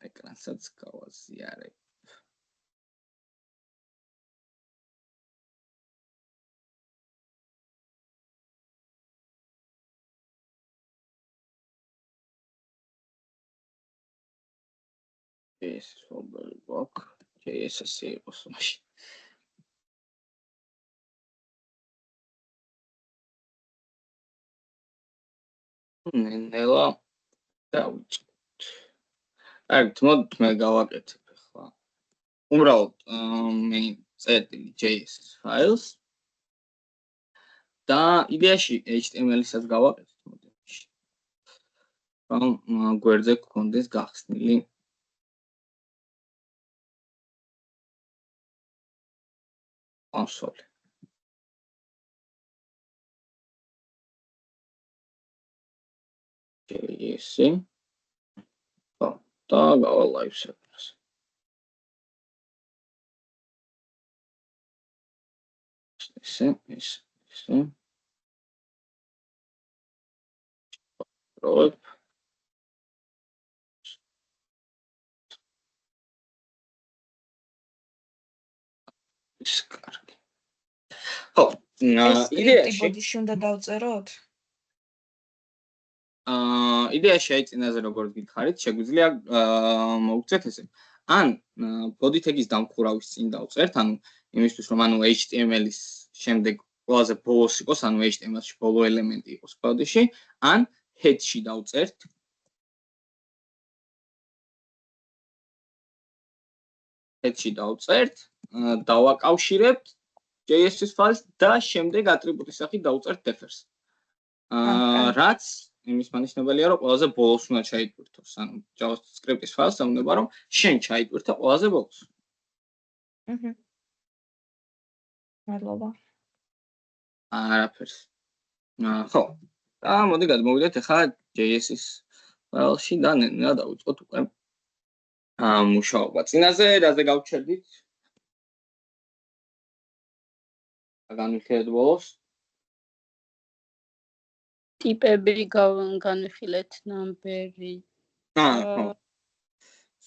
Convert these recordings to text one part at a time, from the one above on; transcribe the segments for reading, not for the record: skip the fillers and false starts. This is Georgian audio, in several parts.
ეკრანსაც გავაზიარებ. ეს ფოლდერი გვაქვს, JSS იყოს მაშინ. ნელა დავიწყოთ. კარგით, მოდით მე გავაკეთებ ახლა. უბრალოდ მე წერტილი JSS files და იდეაში HTML-ისაც გავაკეთებ მოდით. რომ გვერდზე გქონდეს გახსნილი კონსოლი. JSS და გავა live server-ს. ესე. პროებ. ის კარგი. ხო, იდეაში ბოდიში უნდა დავწეროთ? იდეაში აი წინაზე როგორც გითხარით, შეგვიძლია მოვუწეთ ესე. ან body tag-ის დამხურავის წინ დავწერთ, ანუ იმისთვის რომ ანუ HTML-ის შემდეგ ყველაზე ბოლოს იყოს, ანუ HTML-ში ბოლო ელემენტი იყოს body-ში, ან head-ში დავწერთ. head-ში დავწერთ, დავაკავშირებთ JSS files და შემდეგ ატრიბუტის სახით დავწერთ defers. რაც იმის მანიშნებელია, რომ ყველაზე ბოლოს უნდა ჩაიტვირთოს, ანუ JavaScript-ის ფაილს უნდა რომ შენ ჩაიტვირთე ყველაზე ბოლოს. მადლობა. არაფერს. ხო. და მოდი გადმოვიდეთ ახლა JS-ის ფაილში და ნელა დავიწყოთ უკვე მუშაობა. წინაზე რაზე გავჩერდით? განვიხილეთ ბოლოს. ტიპები განვიხილეთ ნამბერი. ხო.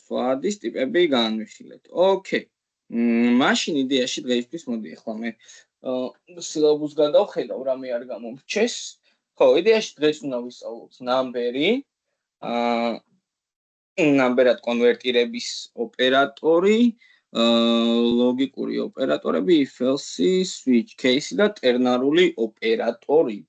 სვადის ტიპები განვიხილეთ. ოკეი. მაშინ იდეაში დღეისთვის მოდი ახლა მე სილაბუსს გადავხედავ, რამე არ გამომრჩეს. ხო, იდეაში დღეს უნდა ვისწავლოთ ნამბერი, ნამბერად კონვერტირების ოპერატორი, ლოგიკური ოპერატორები, if else, switch case და ტერნარული ოპერატორი.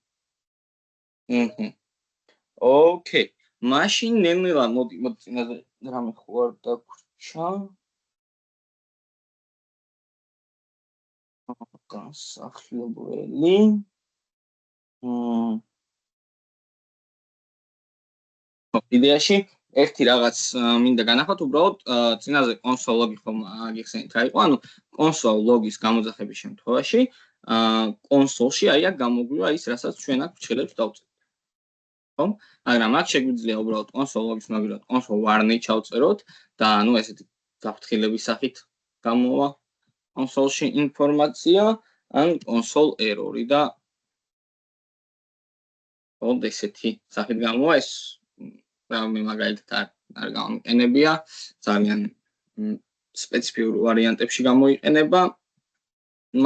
ოკეი. მაშინ ნელა მოდი წინაზე რამე ხო არ დაგვრჩა. განსახლებელი. იდეაში ერთი რაღაც მინდა განახოთ, უბრალოდ წინაზე console log-ი ხომ აგიხსენით რა იყო, ანუ console log-ის გამოძახების შემთხვევაში console-ში აი აქ გამოგვივა ის, რასაც ჩვენ აქ ფრჩხილებს დავწერთ. ხო? მაგრამ აქ შეგვიძლია უბრალოდ console log-ის მაგალითად console warning ჩავწეროთ და ანუ ესეთი გაფრთხილების სახით გამოვა console-ში ინფორმაცია, ან console error-ი და ოღონდ ესეთი სახით გამოვა ეს მე მაგალითად არ გამომიყენებია, ძალიან სპეციფიურ ვარიანტებში გამოიყენება,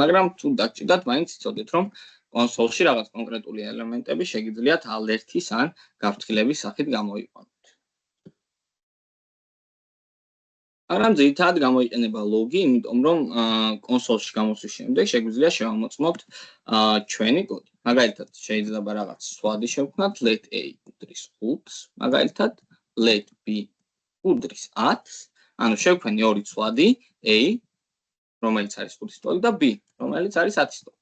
მაგრამ თუ დაგჭირდათ, მაინც იცოდეთ, რომ კონსოლში რაღაც კონკრეტული ელემენტები შეგიძლიათ ალერტის ან გაფრთხილების სახით გამოიყენოთ. მაგრამ ძირითადად გამოიყენება ლოგი, იმიტომ რომ კონსოლში გამოსვლის შემდეგ შეგვიძლია შევამოწმოთ ჩვენი კოდი. მაგალითად, შეიძლება რაღაც სვადი შევქმნათ let a უდრის 5-ს, მაგალითად let b უდრის 10-ს, ანუ შევქმნი ორი სვადი a, რომელიც არის 5-ის ტოლი და b, რომელიც არის 10-ის ტოლი.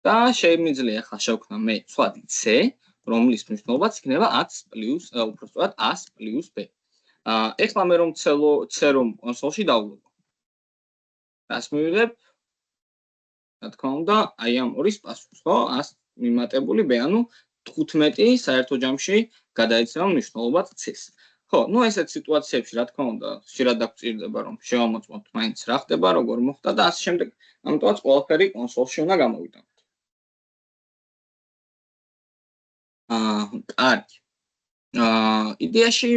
და შემიძლია ახლა შევქმნა მე სვადი c, რომლის მნიშვნელობაც იქნება 10 პლუს, უბრალოდ 100 პლუს b. ეხლა მე რომ c რომ კონსოლში დავლოგო. რას მივიღებ? რა თქმა უნდა, აი ამ ორის პასუხს, ხო? 100 მიმატებული b, ანუ 15 საერთო ჯამში გადაეცემა მნიშვნელობად c-ს. ხო, ну ესეთ სიტუაციებში, რა თქმა უნდა, ხშირად დაგვჭირდება რომ შევამოწმოთ მაინც რა ხდება, როგორ მოხდა და ასე შემდეგ, ამიტომაც ყველაფერი კონსოლში უნდა გამოვიდანოთ. კარგი. იდეაში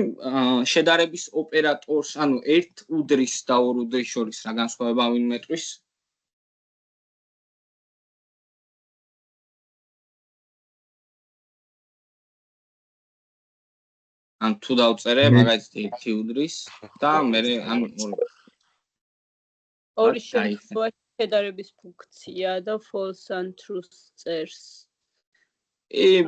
შედარების ოპერატორს, ანუ ერთ უდრის და ორ უდრის შორის რა განსხვავება ვინმე ტყვის? ან თუ დავწერე, მაგალითად ერთი უდრის და მე ან ორი შემთხვევაში შედარების ფუნქცია და false and truth წერს.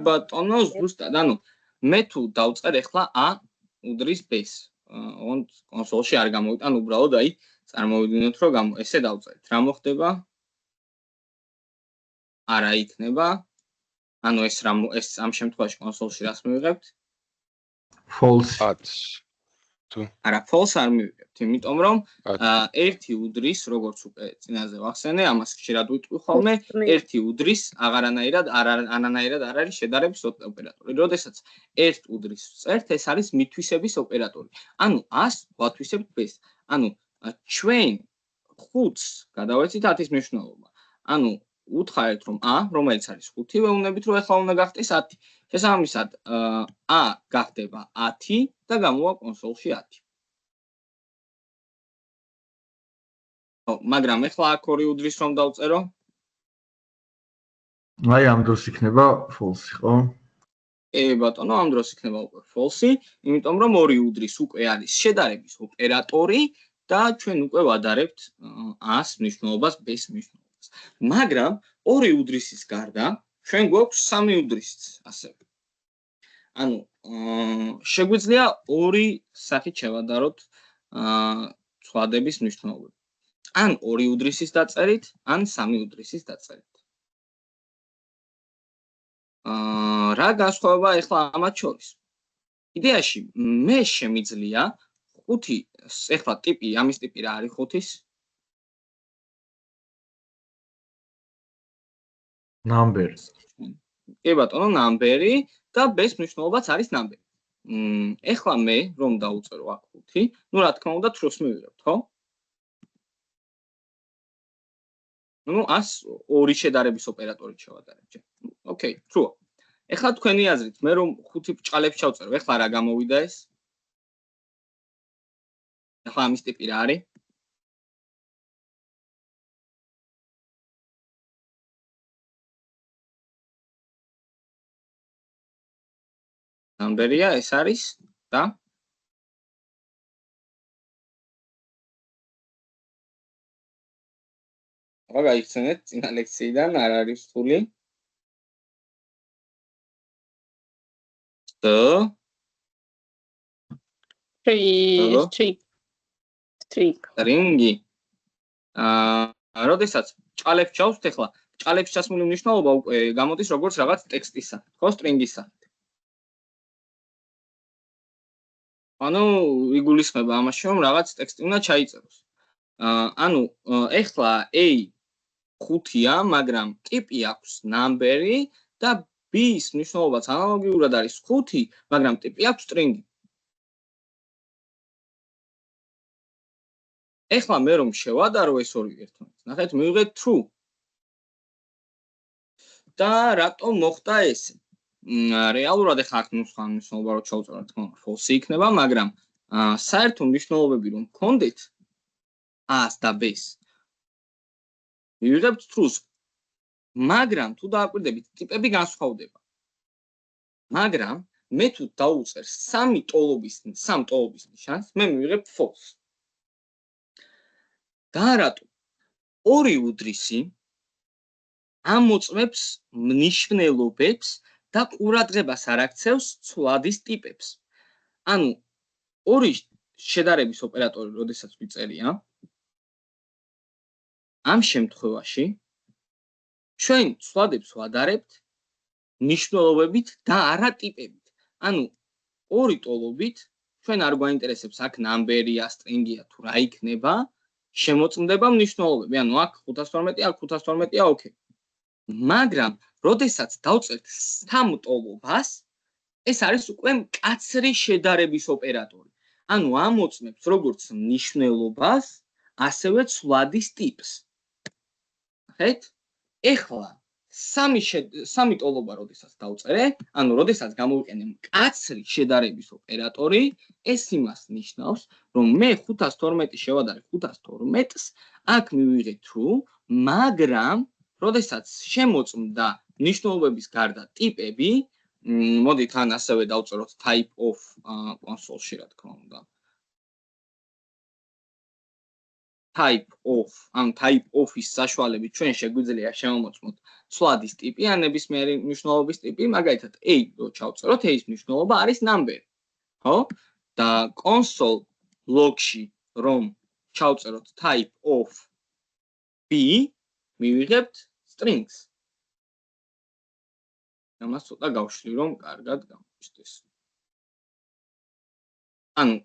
ბატონო, ზუსტად, ანუ მე თუ დავწერ ახლა A უდრის B-ს. კონსოლში არ გამოვიტან, უბრალოდ აი წარმოვიდგინოთ, რომ ესე დავწერთ. რა მოხდება? არა იქნება. ანუ ეს ამ შემთხვევაში კონსოლში რას მივიღებთ? false. არა, false არ მივიღებთ, იმიტომ რომ ერთი უდრის, როგორც უკვე წინაზე ვახსენე, ამას ხშირად ვიტყვი ხოლმე, ერთი უდრის აღარანაირად არ არის შედარების ოპერატორი. როდესაც ერთ უდრის წერთ, ეს არის მითვისების ოპერატორი. ანუ A-ს ვათვისებთ B-ს. ანუ ჩვენ 5-ს გადავეცით 10-ის მნიშვნელობა. ანუ უთხარით რომ A, რომელიც არის 5, ვეუბნებით რომ ახლა უნდა გახდეს 10. შესაბამისად, A გახდება 10 და გამოვა კონსოლში 10. მაგრამ ახლა აქ ორი უდრის რომ დავწერო? აი ამ დროს იქნება false, ხო? ბატონო, ამ დროს იქნება უკვე false, იმიტომ რომ ორი უდრის უკვე არის შედარების ოპერატორი და ჩვენ უკვე ვადარებთ A-ს მნიშვნელობას, B-ს მნიშვნელობას. მაგრამ ორი უდრისის გარდა ჩვენ გვაქვს სამი უდრისიც ასევე. ანუ შეგვიძლია ორი სახით შევადაროთ ცვლადების მნიშვნელობები. ან ორი უდრისის დაწერით, ან სამი უდრისის დაწერით. რა განსხვავება ახლა ამათ შორის? იდეაში მე შემიძლია 5 ახლა ტიპი, ამის ტიპი რა არის 5-ის? number. ბატონო, number-ი და B-ს მნიშვნელობაც არის number. ახლა მე რომ დავუწერო აქ 5, ну რა თქმა უნდა truth მივიღებთ, ხო? ну ას ორი შედარების ოპერატორით შევადარებთ. ოკეი, true. ახლა თქვენი აზრით, მე რომ 5 ბჭყალებს ჩავწერო, ახლა რა გამოვიდა ეს? ახლა ამის ტიპი რა არის? number-ია, ეს არის და გაიხსენეთ წინა ლექციიდან არ არის რთული. String. როდესაც ბჭყალებს ჩავსვთ ახლა, ბჭყალებს ჩასმული მნიშვნელობა უკვე გამოდის როგორც რაღაც ტექსტისა, ხო, string-ის სახით. ანუ იგულისხმება ამაში, რომ რაღაც ტექსტი უნდა ჩაიწეროს. ანუ ახლა A 5-ია, მაგრამ ტიპი აქვს number-ი და B-ს მნიშვნელობაც ანალოგიურად არის 5, მაგრამ ტიპი აქვს string-ი. ახლა მე რომ შევადარო ეს ორი ერთმანეთს, ნახეთ, მივიღეთ true. და რატომ მოხდა ესე? რეალურად ახლა აქ ნუსხა მნიშვნელობა რო ჩავწერო, რა თქმა უნდა, false იქნება, მაგრამ საერთო მნიშვნელობები რომ გქონდეთ A-ს და B-ს, მივიღებთ true. მაგრამ თუ დააკვირდებით, ტიპები განსხვავდება. მაგრამ მე თუ დავუწერ სამ ტოლობის ნიშანს, მე მივიღებ false. და რატო? ორი უდრისი ამოწმებს მნიშვნელობებს და ყურადღებას არ აქცევს ცვლადის ტიპებს. ანუ ორი შედარების ოპერატორი, როდესაც ვიწერია, ამ შემთხვევაში ჩვენ ცვლადებს ვადარებთ მნიშვნელობებით და არა ტიპებით. ანუ ორი ტოლობით ჩვენ არ გვაინტერესებს აქ number-ია, string-ია თუ რა იქნება, შემოწმდება მნიშვნელობები. ანუ აქ 512, აქ 512-ია, ოკეი. მაგრამ როდესაც დავწერთ სამ ტოლობას, ეს არის უკვე მკაცრი შედარების ოპერატორი. ანუ ამოწმებს როგორც მნიშვნელობას, ასევე ცვლადის ტიპს. ნახეთ? ეხლა სამი ტოლობა როდესაც დავწერე, ანუ როდესაც გამოვიყენე მკაცრი შედარების ოპერატორი, ეს იმას ნიშნავს, რომ მე 512 შევადარე 512-ს, აქ მივიღე true, მაგრამ როდესაც შემოწმდა ნიშნულობების გარდა ტიპები, მოდით ან ასევე დავწეროთ type of console-ში, რა თქმა უნდა. type of is საშუალებით ჩვენ შეგვიძლია შევამოწმოთ ცვლადის ტიპი ან ნებისმიერი მნიშვნელობის ტიპი, მაგალითად a რო ჩავწეროთ, a-ის მნიშვნელობა არის number, ხო? და console log-ში რომ ჩავწეროთ type of b, მივიღებთ strings. ამას ცოტა გავშლი რომ კარგად გამოვიჩნდეს. ანუ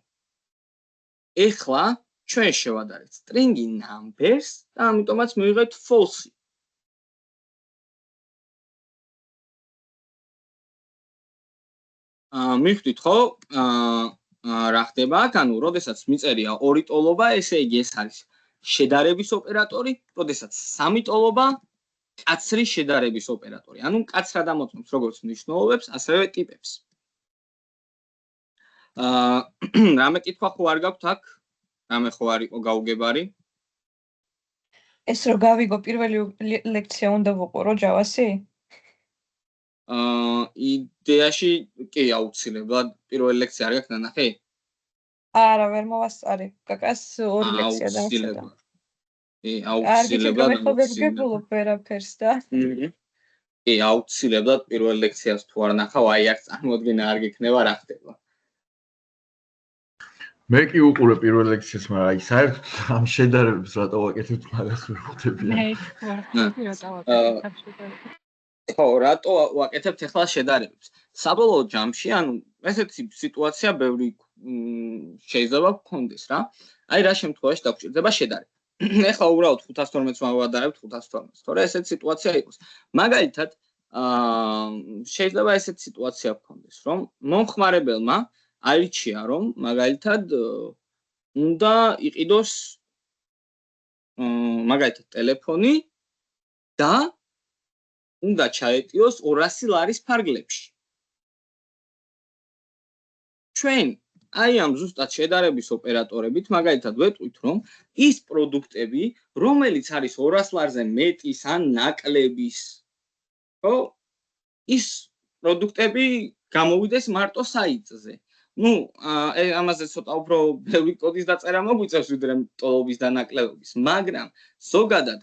ეხლა ჩვენ შევადარეთ string-ი numbers და ამიტომაც მივიღებთ false. მივხვდით ხო? რა ხდება აქ? ანუ როდესაც მიწერია ორი ტოლობა, ესე იგი ეს არის შედარების ოპერატორი, როდესაც სამი ტოლობა კაცრი შედარების ოპერატორი. ანუ კაცრად ამოწმებს როგორც მნიშვნელობებს, ასევე ტიპებს. რამე კითხვა ხო არ გაქვთ აქ? რამე ხო არ იყო გაუგებარი? ეს რო გავიგო პირველი ლექცია უნდა ვუყურო Java-ში? იდეაში კი აუცილებლად პირველი ლექცია არ გაქვს ნანახი? არა, ვერ მოვასწარი. კაკას ორი ლექცია დავწერა. აუცილებლად. მე ხო ვერ გებულობ ვერაფერს და. კი, აუცილებლად პირველ ლექციას თუ არ ნახავ, აი აქ წარმოდგენა არ გექნება რა ხდება. მე კი უყურე პირველ ლექციას, მაგრამ აი საერთოდ ამ შედარებებს რატო ვაკეთებ, მაგას ვერ ხვდები. ხო, რატო ვაკეთებთ ახლა შედარებებს? საბოლოო ჯამში, ანუ ესეთი სიტუაცია ბევრი შეიძლება გქონდეს რა. აი რა შემთხვევაში დაგჭირდება შედარება. ეხლა უბრალოდ 512-ს მოვადარებთ 512-ს. თორე ესეთი სიტუაცია იყოს. მაგალითად, შეიძლება ესეთი სიტუაცია გქონდეს, რომ მომხმარებელმა აირჩია, რომ მაგალითად უნდა იყიდოს მაგალითად ტელეფონი და უნდა ჩაეტიოს 200 ლარის ფარგლებში. ჩვენ აი ამ ზუსტად შედარების ოპერატორებით მაგალითად ვეტყვით, რომ ის პროდუქტები, რომელიც არის 200 ლარზე მეტის ან ნაკლების, ხო? ის პროდუქტები გამოვიდეს მარტო საიტზე. ნუ, ამაზე ცოტა უფრო ბევრი კოდის დაწერა მოგვიწევს ვიდრე ტოლობის და ნაკლებობის, მაგრამ ზოგადად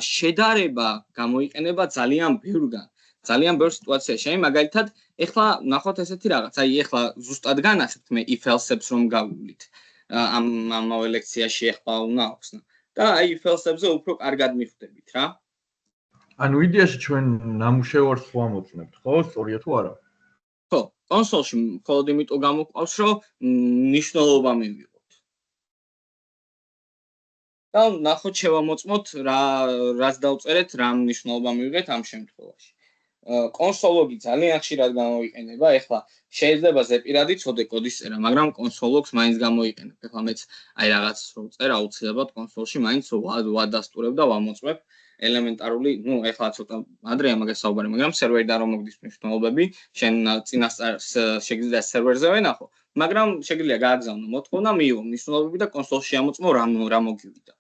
შედარება გამოიყენება ძალიან ბევრგან. ძალიან ბევრ სიტუაციაში. აი მაგალითად, ეხლა ნახოთ ესეთი რაღაც. აი ეხლა ზუსტად განახებთ მე if else-ებს რომ გავივლით. ამავე ლექციაში ეხლა უნდა ახსნა. და აი if else-ებზე უფრო კარგად მიხვდებით რა. ანუ იდეაში ჩვენ ნამუშევარს ვამოწმებთ, ხო? სწორია თუ არა? ხო, კონსოლში მხოლოდ იმიტომ გამოყავს, რომ ნიშნულობა მივიღოთ. და ნახოთ შევამოწმოთ რას დავწერეთ, რა ნიშნულობა მივიღეთ ამ შემთხვევაში. კონსოლოგი ძალიან ხშირად გამოიყენება, ეხლა შეიძლება ზეპირადი ცოდე კოდის წერა, მაგრამ კონსოლოგს მაინც გამოიყენებ. ეხლა მეც აი რაღაც რო წერ აუცილებლად კონსოლში მაინც ვადასტურებ და ვამოწმებ ელემენტარული, ნუ ეხლა ცოტა ადრეა მაგას საუბარი, მაგრამ სერვერიდან რომ მოგდის მნიშვნელობები, შენ წინასწარ შეგიძლია სერვერზე ვენახო, მაგრამ შეგიძლია გააგზავნო მოთხოვნა, მიიღო მნიშვნელობები და კონსოლში ამოწმო რა მოგივიდა.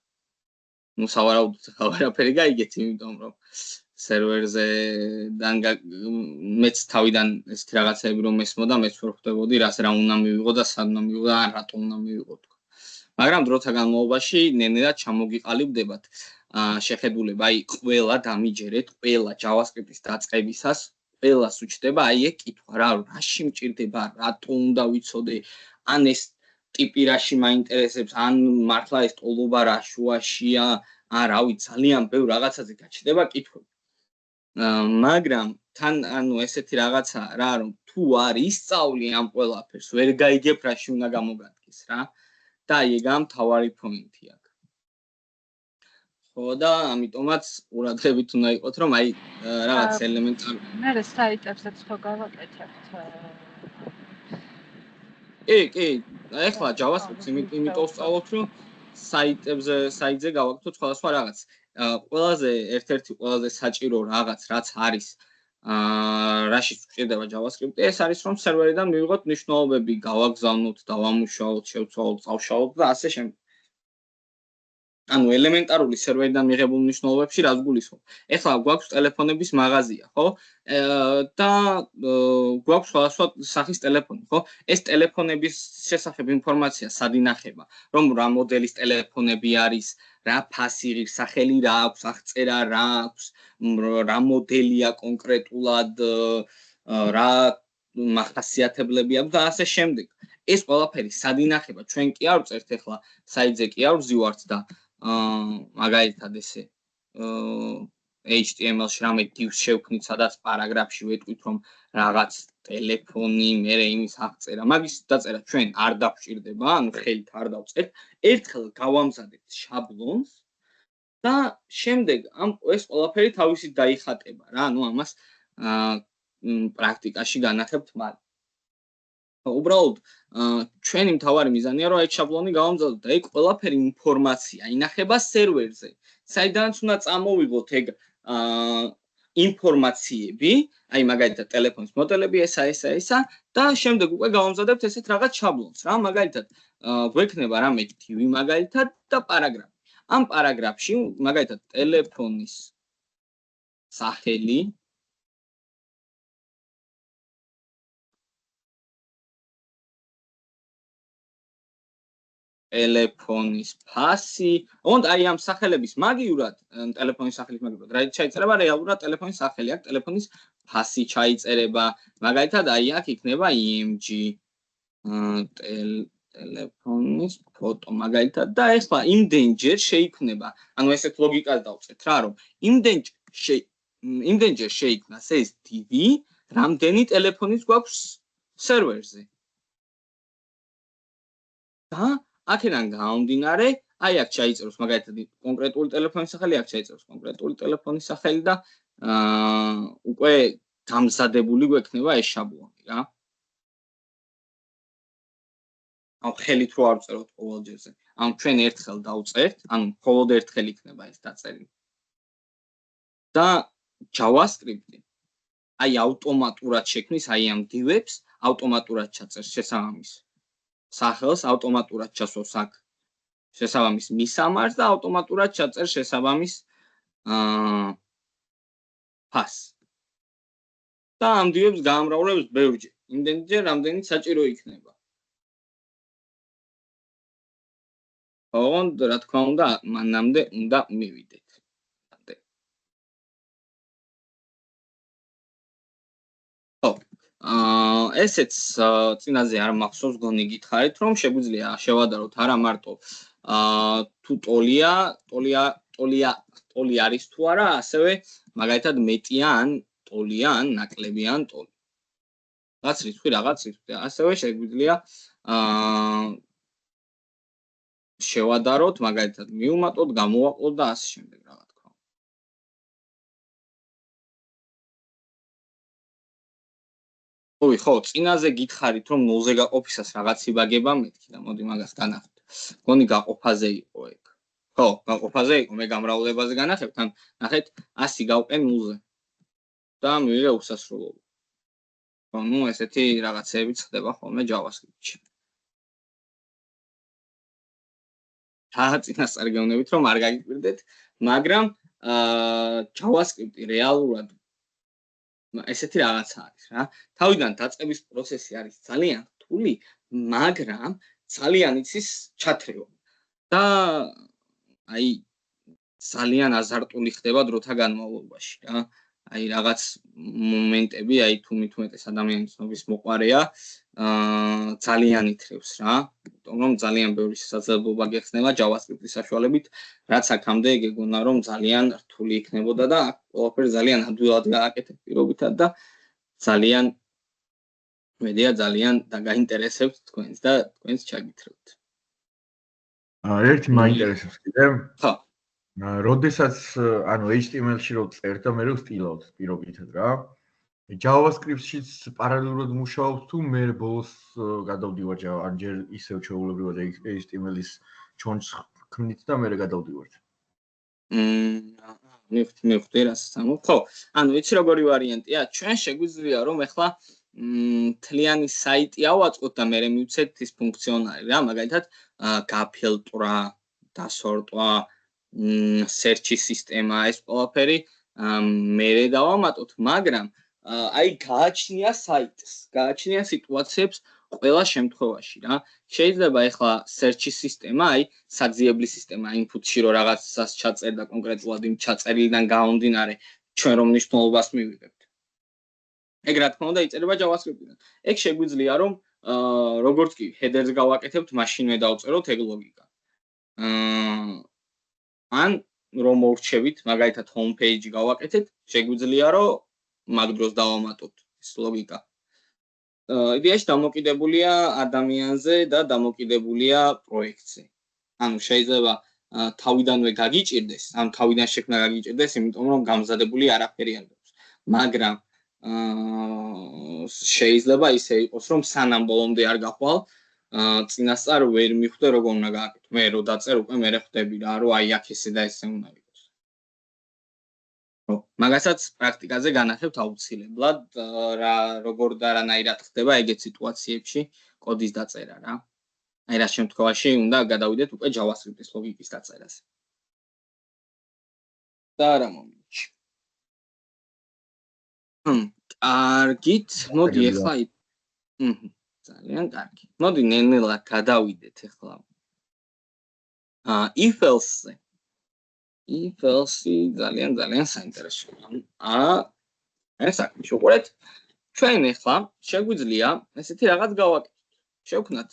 ნუ სავარაუდოდ ვერაფერი გაიგეთ, იმიტომ რომ სერვერზე მეც თავიდან ესეთი რაღაცები რომ ესმოდა, მეც ვერ ხვდებოდი რას რა უნდა მივიღო და სად უნდა მივიღო და ან რატომ უნდა მივიღო თქვა. მაგრამ დროთა განმავლობაში ნენერად ჩამოგიყალიბდებათ შეხედულება, აი ყველა დამიჯერეთ, ყველა JavaScript-ის დაწყებისას, ყველას უჩნდება აი ეგ კითხვა, რაში მჭირდება, რატო უნდა ვიცოდე, ან ეს ტიპი რაში მაინტერესებს, ან მართლა ეს ტოლობა რა შუაშია, ან რავი, ძალიან ბევრ რაღაცაზე გაჩნდება კითხვები. მაგრამ თან ანუ ესეთი რაღაცა რა რომ თუ არ ისწავლი ამ ყველაფერს, ვერ გაიგებ რაში უნდა გამოგადგეს რა. და ეგა მთავარი პოინტი აქ. ხო და ამიტომაც ყურადღებით უნდა იყოთ, რომ აი რაღაც ელემენტარი. მე საიტებსაც ხო გავაკეთებთ. კი, ეხლა JavaScript-ს იმიტომ ვსწავლობთ, რომ საიტზე გავაკეთოთ სხვადასხვა რაღაც. ყველაზე ერთ-ერთი ყველაზე საჭირო რაღაც რაც არის რაშიც გვჭირდება JavaScript-ი, ეს არის რომ სერვერიდან მივიღოთ მნიშვნელობები, გავაგზავნოთ, დავამუშაოთ, შევცვალოთ, წავშალოთ და ასე შემდეგ. ანუ ელემენტარული სერვერიდან მიღებულ მნიშვნელობებში რაც გულისხმობ. ეხლა გვაქვს ტელეფონების მაღაზია, ხო? და გვაქვს სხვადასხვა სახის ტელეფონი, ხო? ეს ტელეფონების შესახებ ინფორმაცია სად ინახება, რომ რა მოდელის ტელეფონები არის, რა ფასი, სახელი რა აქვს, აღწერა რა აქვს, რა მოდელია კონკრეტულად, რა მახასიათებლები აქვს და ასე შემდეგ. ეს ყველაფერი სად ინახება? ჩვენ კი არ ვწერთ ეხლა საიტზე კი არ ვზივართ და მაგალითად ესე HTML-ში რამე divs შევქმნით, სადაც პარაგრაფში ვეტყვით რომ რაღაც ტელეფონი, მერე იმის აღწერა. მაგის დაწერა ჩვენ არ დაგვჭირდება, ანუ ხელით არ დავწერთ. ერთხელ გავამზადებთ შაბლონს და შემდეგ ეს ყველაფერი თავისით დაიხატება რა, ანუ ამას პრაქტიკაში განახებთ მალე. უბრალოდ ჩვენი მთავარი მიზანია რომ ეს შაბლონი გავამზადოთ და ეგ ყველაფერი ინფორმაცია ინახება სერვერზე, საიდანაც უნდა წამოვიღოთ ეგ ინფორმაციები, აი მაგალითად ტელეფონის მოდელები, ესა და შემდეგ უკვე გავამზადებთ ესეთ რაღაც შაბლონს რა, მაგალითად გვექნება რამე div მაგალითად და პარაგრაფი. ამ პარაგრაფში მაგალითად ტელეფონის სახელი ტელეფონის ფასი, ოღონდ აი ამ სახელების მაგივრად, ტელეფონის სახელის მაგივრად, რა ჩაიწერება რეალურად ტელეფონის სახელი, აქ ტელეფონის ფასი ჩაიწერება, მაგალითად აი აქ იქნება IMG ტელეფონის ფოტო, მაგალითად და ეხლა იმდენჯერ შეიქმნება, ანუ ესეთ ლოგიკას დავწერთ რა, რომ იმდენჯერ შეიქმნას ეს div, რამდენი ტელეფონის გვაქვს სერვერზე. და აქედან გამომდინარე, აი აქ ჩაიწეროს მაგალითად კონკრეტული ტელეფონის სახელი, აქ ჩაიწეროს კონკრეტული ტელეფონის სახელი და უკვე გამზადებული გვექნება ეს შაბლონი რა. ანუ ხელით რო არ ვწეროთ ყოველ ჯერზე. ანუ ჩვენ ერთხელ დავწერთ, ანუ მხოლოდ ერთხელ იქნება ეს დაწერილი. და JavaScript-ი აი ავტომატურად შექმნის აი ამ div-ებს, ავტომატურად ჩაწერს შესაბამის სახელს, ავტომატურად ჩასვავს აქ შესაბამის მისამართს და ავტომატურად ჩაწერს შესაბამის ფასს. და ამ div-ებს გაამრავლებს ბევრჯერ, იმდენჯერ, რამდენიც საჭირო იქნება. ოღონდ რა თქმა უნდა, მანამდე უნდა მივიდეთ. ესეც წინაზე არ მახსოვს გონი გითხარით, რომ შეგვიძლია შევადაროთ არა მარტო თუ ტოლი არის თუ არა, ასევე მაგალითად მეტია ან ტოლია ან ნაკლებია ან ტოლი. რაც რიცხვი, რაღაც რიცხვი. ასევე შეგვიძლია შევადაროთ, მაგალითად მივუმატოთ, გამოვაკლოთ და ასე შემდეგ რა თქმა უნდა. ხო, წინაზე გითხარით, რომ ნულზე გაყოფისას რაღაც იბაგება მეთქი და მოდი მაგას განახოთ. გონი გაყოფაზე იყო ეგ. ხო, გაყოფაზე იყო, მე გამრავლებაზე განახებთ, ან ნახეთ 100 გავყენ ნულზე. და მივიღე უსასრულო. ხო, ნუ ესეთი რაღაცეები ხდება ხოლმე JavaScript-ში. წინასწარ გეუბნებით, რომ არ გაგიკვირდეთ, მაგრამ JavaScript-ი რეალურად ესეთი რაღაცა არის რა. თავიდან დაწყების პროცესი არის ძალიან რთული, მაგრამ ძალიან იცის ჩათრევა. და აი ძალიან აზარტული ხდება დროთა განმავლობაში რა. აი რაღაც მომენტები, აი თუ მithumetes ადამიანის ნობის მოყარეა, ძალიან ითრევს რა. იმიტომ რომ ძალიან ბევრი შესაძლებლობა გეხსნება JavaScript-ის საშუალებით, რაც აქამდე გეგონა რომ ძალიან რთული იქნებოდა და ყველაფერი ძალიან ადვილად გააკეთებ პირობითად და ძალიან მედია ძალიან დაგაინტერესებთ თქვენს და თქვენს ჩაგითხრათ. ერთი მაინტერესებს კიდე. ხო. როდესაც ანუ HTML-ში რო წერთ და მე რო სტილავთ პირობითად რა. JavaScript-შიც პარალელურად მუშაობთ თუ მე ბოლოს გადავდივარ ან ჯერ ისევ ჩვეულებრივად HTML-ის ჩონჩს ქმნით და მე გადავდივართ. მივხვდი რასაც ამბობ. ხო, ანუ იცი როგორი ვარიანტია? ჩვენ შეგვიძლია რომ ეხლა მთლიანი საიტი ავაწყოთ და მერე მივცეთ ის ფუნქციონალი რა, მაგალითად გაფილტრა, დასორტვა, search-ის სისტემა, ეს ყველაფერი მერე დავამატოთ, მაგრამ აი გააჩნია საიტს, გააჩნია სიტუაციებს ყველა შემთხვევაში რა. შეიძლება ეხლა search-ის სისტემა, აი საძიებლის სისტემა, input-ში რო რაღაცას ჩაწერდა კონკრეტულად იმ ჩაწერილიდან გამომდინარე, ჩვენ რომ მნიშვნელობას მივიღებთ. ეგ რა თქმა უნდა იწერება JavaScript-დან. ეგ შეგვიძლია რომ როგორც კი header-ს გავაკეთებთ, მაშინვე დავწეროთ ეგ ლოგიკა. ან რომ მოვრჩევით, მაგალითად home page-ი გავაკეთეთ, შეგვიძლია რომ მაგ დროს დავამატოთ ეს ლოგიკა. იდეაში დამოკიდებულია ადამიანზე და დამოკიდებულია პროექტზე. ანუ შეიძლება თავიდანვე გაგიჭირდეს, ან თავიდან შექმნა გაგიჭირდეს, იმიტომ რომ გამზადებული არაფერი არ გაქვს. მაგრამ შეიძლება ისე იყოს, რომ სანამ ბოლომდე არ გახვალ, წინასწარ ვერ მიხვდე როგორ უნდა გააკეთო. მე რო დაწერ უკვე მე ხვდები რა, რომ აი აქ ესე და ესე უნდა იყოს. ხო, მაგასაც პრაქტიკაზე განახებთ აუცილებლად, რა როგორ და რანაირად ხდება ეგეთ სიტუაციებში კოდის დაწერა რა. აი რა შემთხვევაში უნდა გადავიდეთ უკვე JavaScript-ის ლოგიკის დაწერაზე. და რა მომენტში. კარგით, მოდი ახლა ძალიან კარგი. მოდი ნელ-ნელა გადავიდეთ ახლა. if else-ზე. if else-ი ძალიან საინტერესო. ეს საქმე შევყურეთ. ჩვენ ახლა შეგვიძლია ესეთი რაღაც გავაკეთოთ. შევქნათ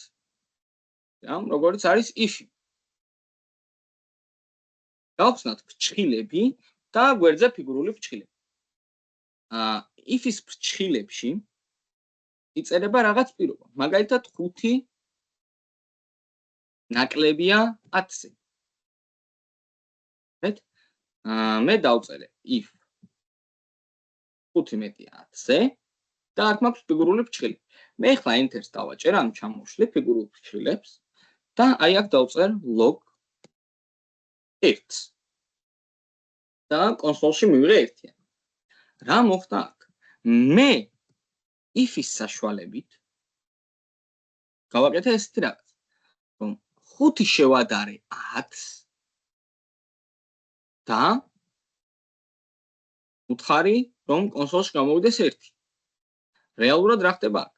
რამ როგორც არის if-ი. გავხსნათ ფრჩხილები და გვერდზე ფიგურული ფრჩხილები. if-ის ფრჩხილებში იწერება რაღაც პირობა. მაგალითად 5 ნაკლებია 10-ზე. მე დავწერე if 5 მეტია 10-ზე და აქ მაქვს ფიგურული ფრჩხილი. მე ახლა enter-ს დავაჭერ, ან ჩამოვშლი ფიგურულ ფრჩხილებს და აი აქ დავწერ log 1-ს. და კონსოლში მივიღე 1-იანი. რა მოხდა აქ? მე if-ის საშუალებით გავაკეთე ესეთი რაღაც, რომ 5 შევადარე 10-ს და უთხარი რომ კონსოლში გამოვიდეს 1. რეალურად რა ხდება აქ?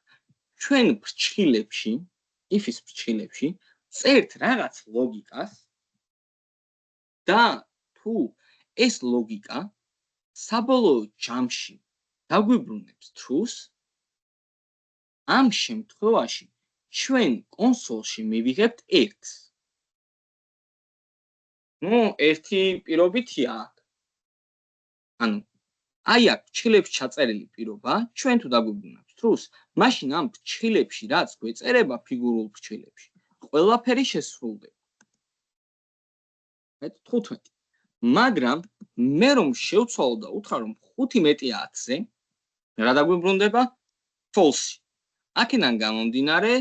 ჩვენ ფრჩხილებში, if-ის ფრჩხილებში წერთ რაღაც ლოგიკას და თუ ეს ლოგიკა საბოლოო ჯამში დაგვიბრუნებს truth, ამ შემთხვევაში ჩვენ კონსოლში მივიღებთ 1-ს. ნუ ერთი პირობითია აქ. ანუ აი აქ ფრჩხილებში ჩაწერილი პირობა, ჩვენ თუ დაგვიბრუნებს truth, მაშინ ამ ფრჩხილებში რაც გვეწერება ფიგურულ ფრჩხილებში, ყველაფერი შესრულდება. 15. მაგრამ მე რომ შევცვალო და უთხრა რომ 5 მეტია 10-ზე, რა დაგვიბრუნდება? false. აქედან გამომდინარე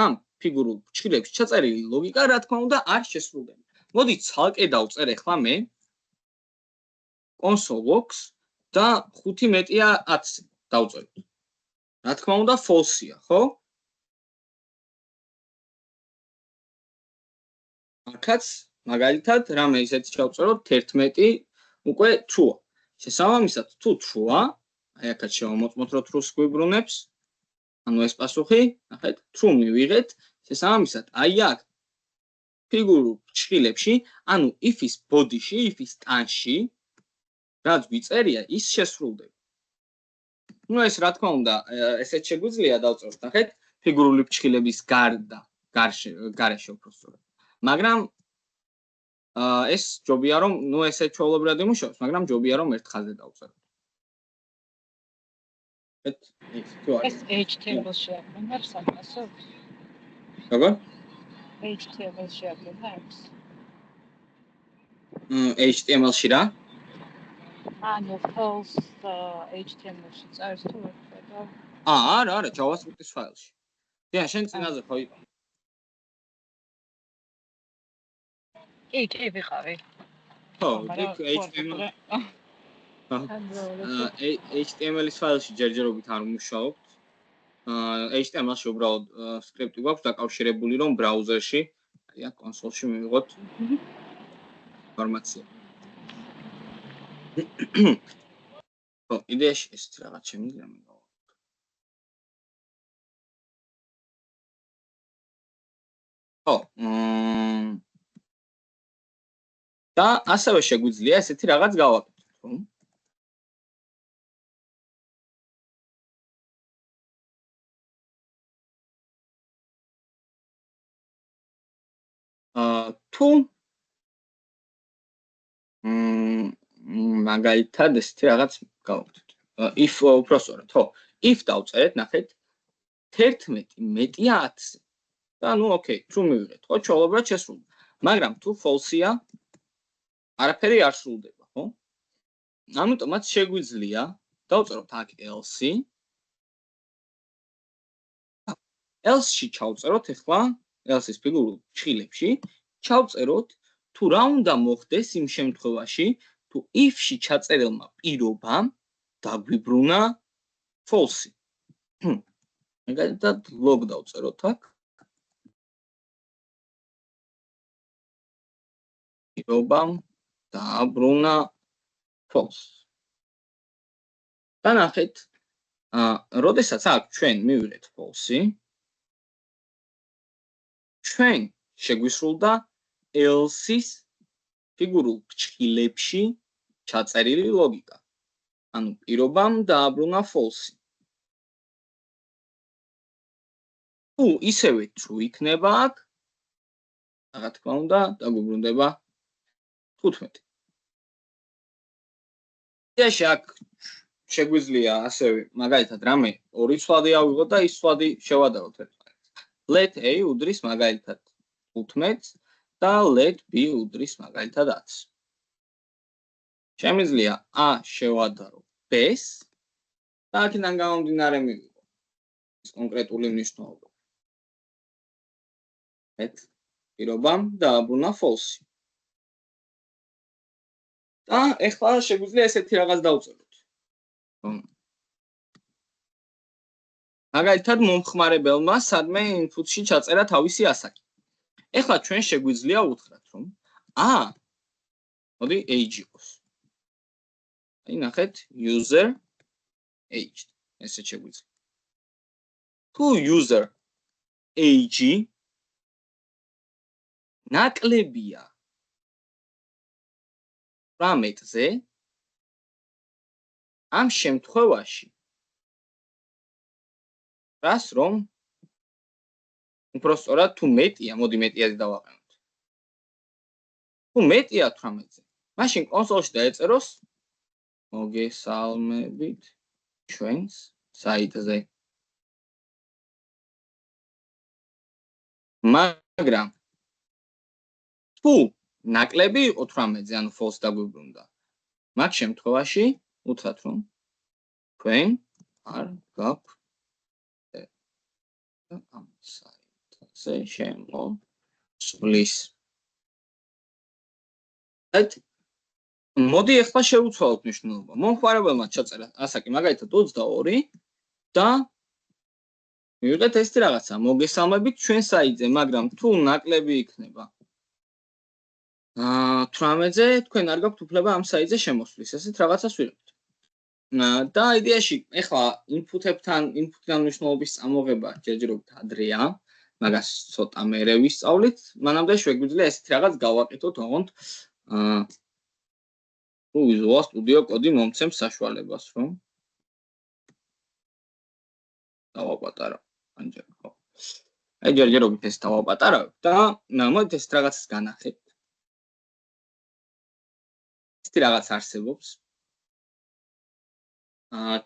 ამ ფიგურულ ფრჩხილებში ჩაწერილი ლოგიკა რა თქმა უნდა არ შესრულდება. მოდი ცალკე დავწერ ახლა მე console logs და 5 მეტია 10-ზე დავწეროთ. რა თქმა უნდა false-ია, ხო? აქაც მაგალითად რამე ისეთი ჩავწეროთ 11 უკვე true-ა. შესაბამისად თუ true-ა, აი აქაც შევამოწმოთ რომ true-ს გვიბრუნებს. ანუ ეს პასუხი, ნახეთ, true მივიღეთ. შესაბამისად აი აქ ფიგურულ ფრჩხილებში, ანუ if-ის body-ში, if-ის ტანში რაც გვიწერია, ის შესრულდება. ნუ ეს რა თქმა უნდა, ესეც შეგვიძლია დავწეროთ, ნახეთ, ფიგურული ფრჩხილების გარეშე უბრალოდ. მაგრამ ეს ჯობია რომ, ნუ ესე ჩვეულებრივად იმუშავებს, მაგრამ ჯობია რომ ერთ ხაზზე დავწეროთ. ეს HTML-ში აბრუნებს ამასობს? როგორ? HTML-ში აბრუნებს? HTML-ში რა? ანუ false HTML-ში წერს თუ ვერ ხედავ? არა, JavaScript-ის ფაილში. დიახ, შენ წინაზე ხო იყო. კი ვიყავი. ხო, მაგრამ HTML HTML HTML-ის ფაილში ჯერჯერობით არ მუშაობთ. HTML-ში უბრალოდ სკრიპტი გვაქვს დაკავშირებული, რომ ბრაუზერში, აი აქ კონსოლში მივიღოთ ინფორმაცია. ხო, იდეაში ეს რაღაც შემიძლია მივიღოთ. ხო, და ასევე შეგვიძლია ესეთი რაღაც გავაკეთოთ, რომ თუ მაგალითად ესეთი რაღაც გავაკეთოთ. if უпроსტորად, ხო, if დავწერეთ, ნახეთ 11 მეტია 10-ზე. და ნუ ოკეი, true მივიღეთ, ხო, ჩვეულებრივად შესრულდა. მაგრამ თუ false-ია, არაფერი არ სრულდება, ხო? ამიტომაც შეგვიძლია დავწეროთ აქ else. else-ში ჩავწეროთ ახლა else-ის ფიგურულ ჭხილებში, ჩავწეროთ თუ რა უნდა მოხდეს იმ შემთხვევაში, თუ if-ში ჩაწერილმა პირობამ დაგვიბრუნა false. მაგალითად log დავწეროთ აქ. პირობამ დააბრუნა false. და ნახეთ, როდესაც აქ ჩვენ მივიღეთ false, ჩვენ შეგვისრულდა else-ის ფიგურულ ჭხილებში ჩაწერილი ლოგიკა. ანუ პირობამ დააბრუნა false. თუ ისევე true იქნება აქ, რა თქმა უნდა, დაგვიბრუნდება 15. იდეაში აქ შეგვიძლია ასევე მაგალითად რამე ორი ცვლადი ავიღოთ და ის ცვლადი შევადაროთ ერთმანეთს. let a უდრის მაგალითად 15 და let b უდრის მაგალითად 10. შემიძლია a შევადარო b-ს და აქედან გამომდინარე მივიღო ის კონკრეტული მნიშვნელობა. პირობამ დააბრუნა false. და ეხლა შეგვიძლია ესეთი რაღაც დავწეროთ. მაგალითად მომხმარებელმა სადმე input-ში ჩაწერა თავისი ასაკი. ეხლა ჩვენ შეგვიძლია უთხრათ, რომ მოდი age იყოს. აი ნახეთ user age. ესე შეგვიძლია. თუ user age ნაკლებია 18-ზე, ამ შემთხვევაში რას რომ უпроსტორად თუ მეტია, მოდი მეტიაზე დავაყენოთ. თუ მეტია 18-ზე, მაშინ კონსოლში დაეწეროს მოგესალმებით ჩვენს საიტზე. მაგრამ თუ ნაკლები იყო 18-ზე, ანუ false დაგვიბრუნდა. მაგ შემთხვევაში უთხრათ, რომ თქვენ არ გაქვთ ამ საიტზე შემოსვლის. მოდი ახლა შევუცვალოთ მნიშვნელობა. მომხმარებელმა ჩაწერა ასაკი მაგალითად 22 და მივიღეთ ესეთი რაღაცა, მოგესალმებით ჩვენ საიტზე, მაგრამ თუ ნაკლები იქნება 18-ზე, თქვენ არ გაქვთ უფლება ამ საიტზე შემოსვლის. ესეთ რაღაცას ვიღებთ. და იდეაში ახლა input-ებთან მნიშვნელობის წამოღება ჯერჯერობით ადრეა, მაგას ცოტა მერე ვისწავლით. მანამდე შეგვიძლია ესეთი რაღაც გავაკეთოთ, ოღონდ Visual Studio Code მომცემს საშუალებას, რომ დავაპატარავ. ანჯერ ხო. აი ჯერჯერობით ეს დავაპატარავ და მოდით ეს რაღაცას განახეთ. ეს რაღაც არსებობს.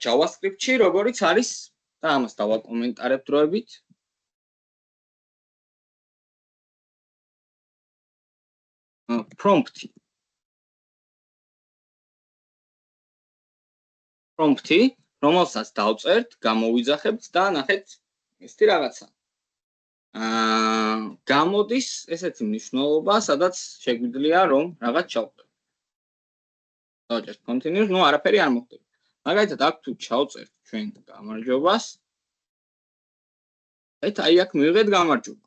JavaScript-ში როგორიც არის და ამას დავაკომენტარებ დროებით. Prompt-ი, რომელსაც დავწერთ, გამოვიძახებთ და ნახეთ ესეთი რაღაცა. გამოდის ესეთი მნიშვნელობა, სადაც შეგვიძლია რომ რაღაც ჩავწეროთ. დავაჭერთ continuous, ნუ არაფერი არ მოხდება. მაგალითად, აქ თუ ჩავწერთ ჩვენ გამარჯვებას, აი აქ მივიღეთ გამარჯვება.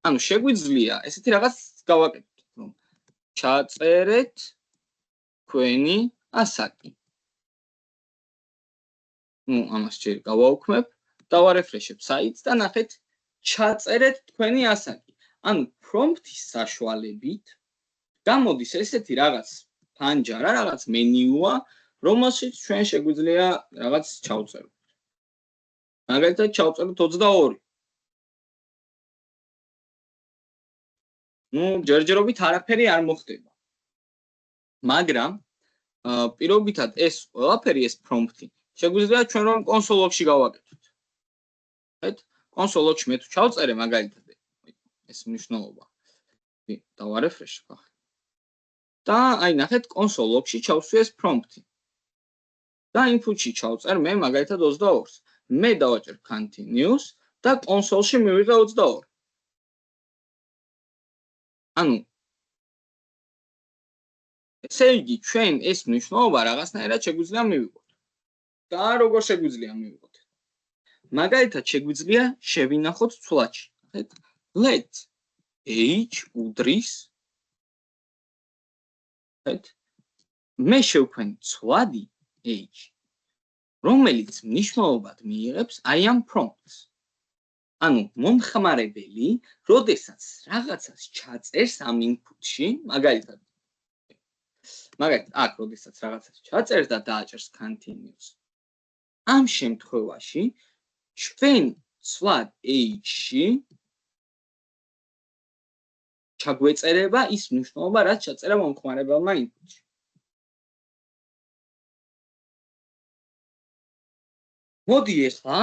ანუ შეგვიძლია ესეთი რაღაც გავაკეთოთ, რომ ჩაწერეთ თქვენი ასაკი. ნუ ამას ჯერ გავაუქმებ, დავარეფრეშებ საიტს და ნახეთ ჩაწერეთ თქვენი ასაკი. ანუ პრომპტის საშუალებით გამოდის ესეთი რაღაც ფანჯარა, რაღაც მენიუა, რომელშიც ჩვენ შეგვიძლია რაღაც ჩავწეროთ. მაგალითად, ჩავწეროთ 22. ნუ ჯერჯერობით არაფერი არ მოხდება. მაგრამ პირობითად ეს ყველაფერი ეს პრომპტი შეგვიძლია ჩვენ რომ კონსოლ ლოგში გავაკეთოთ. ხეთ? კონსოლ ლოგში მე თუ ჩავწერე მაგალითად ეს მნიშვნელობა. დავარეფრეშებ ახლა. და აი ნახეთ კონსოლ ლოგში ჩავსვი ეს პრომპტი. და input-ში ჩავწერ მე მაგალითად 22-ს. მე დავაჭერ continuous და კონსოლში მივიღე 22. ანუ ესე იგი ჩვენ ეს მნიშვნელობა რაღაცნაირად შეგვიძლია მივიღოთ. და როგორ შეგვიძლია მივიღოთ? მაგალითად შეგვიძლია შევინახოთ ცვლადში. ნახეთ let age უდრის ნახეთ მე შევქმნი ცვლადი age რომელიც მნიშვნელობად მიიღებს I am prompts. ანუ მომხმარებელი, როდესაც რაღაცას ჩაწერს ამ input-ში, მაგალითად აქ როდესაც რაღაცას ჩაწერს და დააჭერს continuous. ამ შემთხვევაში ჩვენ ცვლად age-ში ჩაგვეწერება ის მნიშვნელობა, რაც ჩაწერა მომხმარებელმა input-ში. მოდი ახლა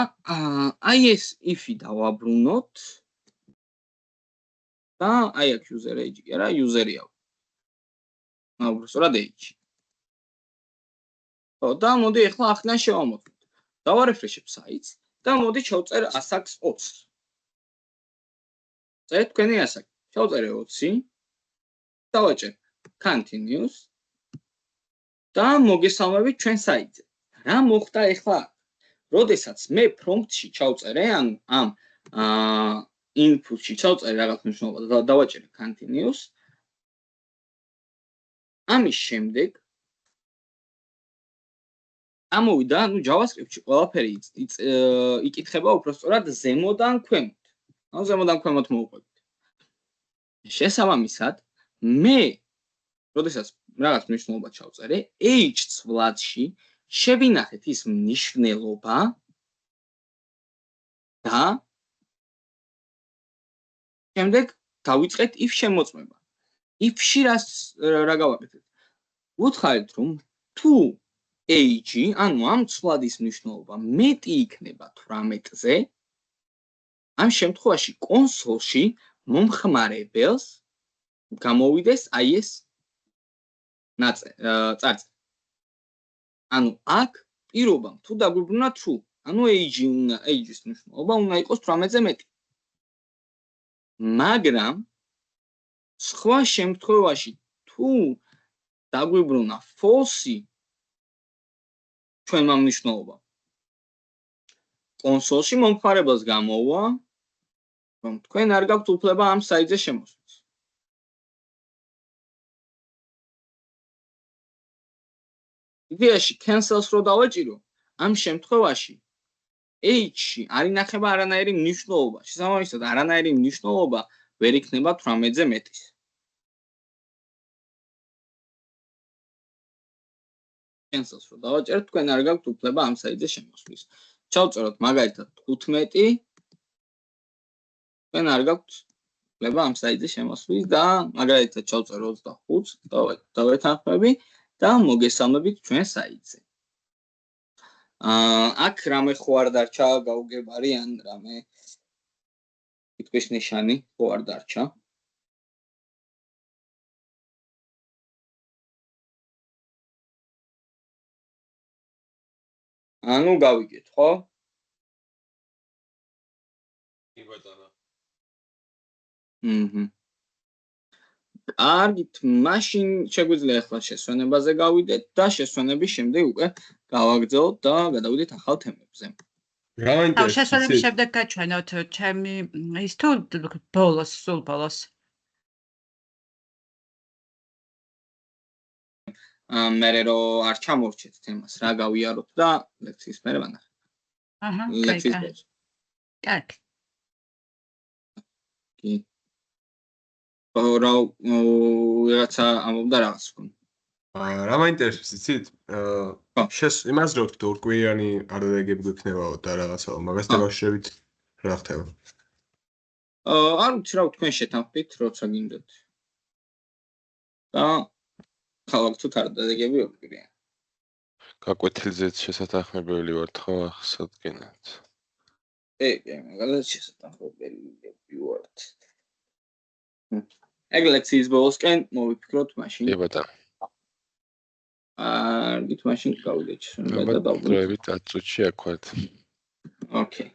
აი ეს if-ი დავაბრუნოთ და აი აქ user age კი არა, user-ია. უბრალოდ age. და მოდი ახლა ახლა შევამოწმოთ. დავარეფრეშებ საიტს და მოდი ჩავწერ ასაკს 20. წერეთ თქვენი ასაკი. ჩავწერე 20. დავაჭერ continuous და მოგესალმებით ჩვენ საიტზე. რა მოხდა ახლა? როდესაც მე პრომპტში ჩავწერე, ანუ ამ input-ში ჩავწერე რაღაც მნიშვნელობა და დავაჭერე continuous. ამის შემდეგ ამოვიდა, ნუ JavaScript-ში ყველაფერი იკითხება უბრალოდ ზემოდან ქვემოთ. ანუ ზემოდან ქვემოთ მოვუყვებით. შესაბამისად, მე როდესაც რაღაც მნიშვნელობა ჩავწერე, age ცვლადში შევინახეთ ის მნიშვნელობა და შემდეგ დავიწყეთ if შემოწმება. if-ში რა გავაკეთეთ? ვუთხარით რომ თუ age, ანუ ამ ცვლადის მნიშვნელობა მეტი იქნება 18-ზე, ამ შემთხვევაში კონსოლში მომხმარებელს გამოვიდეს აი ეს წარწერა. ანუ აქ პირობამ თუ დაგვიბრუნა true, ანუ age-ის მნიშვნელობა უნდა იყოს 18-ზე მეტი. მაგრამ სხვა შემთხვევაში თუ დაგვიბრუნა false ჩვენმა მნიშვნელობა. კონსოლში მომხმარებელს გამოვა, რომ თქვენ არ გაქვთ უფლება ამ საიტზე შემოსვლის. იდეაში cancels რო დავაჭირო, ამ შემთხვევაში age-ში არ ინახება არანაირი მნიშვნელობა. შესაბამისად, არანაირი მნიშვნელობა ვერ იქნება 18-ზე მეტის. cancels რო დავაჭერთ, თქვენ არ გაქვთ უფლება ამ საიტზე შემოსვლის. ჩავწეროთ მაგალითად 15, თქვენ არ გაქვთ უფლება ამ საიტზე შემოსვლის და მაგალითად ჩავწერო 25, დავეთანხმები და მოგესალმებით ჩვენ საიტზე. აქ რამე ხო არ დარჩა გაუგებარი ან რამე კითხვის ნიშანი ხო არ დარჩა. ანუ გავიგეთ, ხო? კი ბატონო. აჰა. კარგით, მაშინ შეგვიძლია ახლა შესვენებაზე გავიდეთ და შესვენების შემდეგ უკვე გავაგრძელოთ და გადავიდეთ ახალ თემებზე. რა მაინტერესებს? შესვენების შემდეგ გაჩვენოთ ჩემი ის თუ ბოლოს, სულ ბოლოს. მე რომ არ ჩამორჩეთ თემას, რა გავიაროთ და ლექციის მერე ვანახავთ. აჰა, ლექციის ბოლოს. კარგი. კი. რაღაცა ამობდა რაღაც თქვენ. რა მაინტერესებს, იცით? იმას რო ვთქვით, ორკვირიანი არდადეგები გვექნებაო და რაღაცა, მაგას დაკავშირებით რა ხდება? არ ვიცი რა თქვენ შეთანხმდით, როცა გინდათ. და ხალხთ არდადეგები ორკვირიანი. გაკვეთილზეც შესათანხმებელი ვართ ხო აღსადგენად? მაგალითად შესათანხმებელი ვართ. ეგ ლექციის ბოლოსკენ მოვიფიქროთ მაშინ. კი ბატონო. გით მაშინ გავიდეთ. დროებით 10 წუთში აქვთ. ოკეი.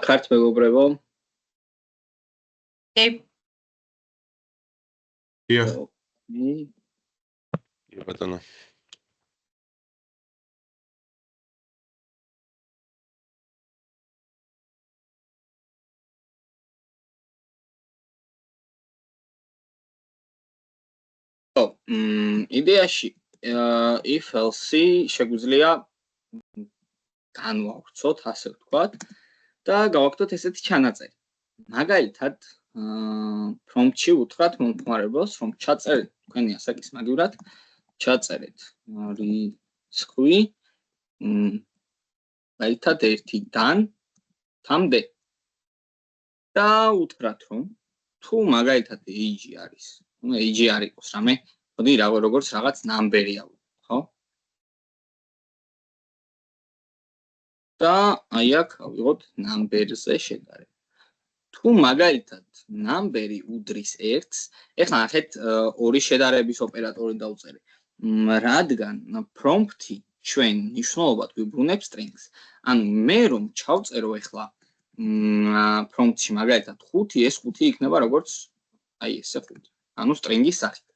აქართ მეგობრებო. დიახ. ბატონო. იდეაში if else შეგვიძლია განვავრცოთ, ასე ვთქვათ, და გავაკეთოთ ესეთი ჩანაწერი. მაგალითად, prompt-ში უთხრათ მომხმარებელს, რომ ჩაწერეთ თქვენი ასაკის მაგივრად, ჩაწერეთ რიცხვი მაგალითად 1-დან 10-მდე. და უთხრათ, რომ თუ მაგალითად age არის, age არ იყოს რამე, მოდი როგორც რაღაც ნამბერი ავიღოთ, ხო? და აი აქ ავიღოთ ნამბერზე შედარება. თუ მაგალითად ნამბერი უდრის 1-ს, ეხლა ნახეთ ორი შედარების ოპერატორი დავწერე. რადგან prompt-ი ჩვენ ნიშნულობად ვიბრუნებს strings. ანუ მე რომ ჩავწერო ეხლა prompt-ში მაგალითად 5, ეს 5 იქნება როგორც აი ესე 5. ანუ string-ის სახით.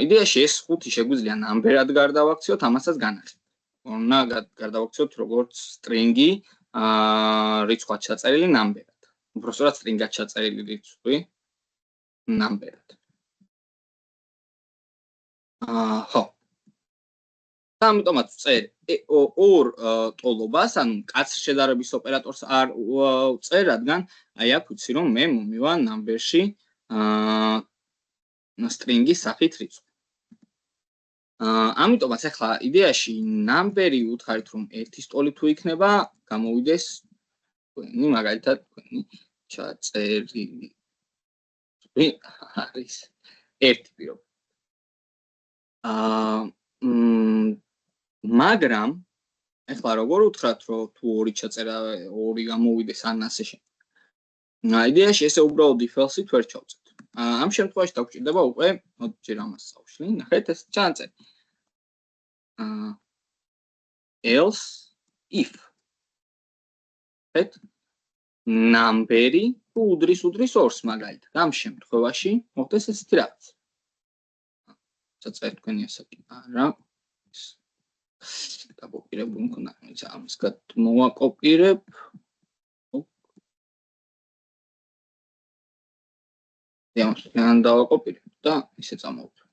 იდეაში ეს 5 შეგვიძლია ნამბერად გარდავაქციოთ, ამასაც განახილოთ. უნდა გარდავაქციოთ როგორც string-ი რიცხვად ჩაწერილი ნამბერად. უბრალოდ string-ად ჩაწერილი რიცხვი ნამბერად. ხო. ამიტომაც წერ ორ ტოლობას, ანუ კაცრ შედარების ოპერატორს არ წერ, რადგან აი აქ ვიცი რომ მე მომივა ნამბერში string-ის სახით რიცხვი. ამიტომაც ახლა იდეაში ნამბერი უთხარით რომ 1-ის ტოლი თუ იქნება, გამოვიდეს თქვენი მაგალითად თქვენი ჩაწერილი არის 1 პირობა. მაგრამ ახლა როგორ უთხრათ რომ თუ 2 ჩაწერა 2 გამოვიდეს ან ასე შემდეგ. იდეაში ესე უბრალოდ if else-ით ვერ ჩავწერთ. ამ შემთხვევაში დაგჭირდება უკვე ჯერ ამას წავშლი. ნახეთ ეს ჩანაწერი. else if ნამბერი თუ უდრის 2-ს მაგალითად. ამ შემთხვევაში მოხდეს ესეთი რაღაც. წაწერეთ თქვენი ასაკი. არა. დაკოპირებული მქონდა, ამის მოვაკოპირებ. ამ დავაკოპირებ და ისე წამოვწევ.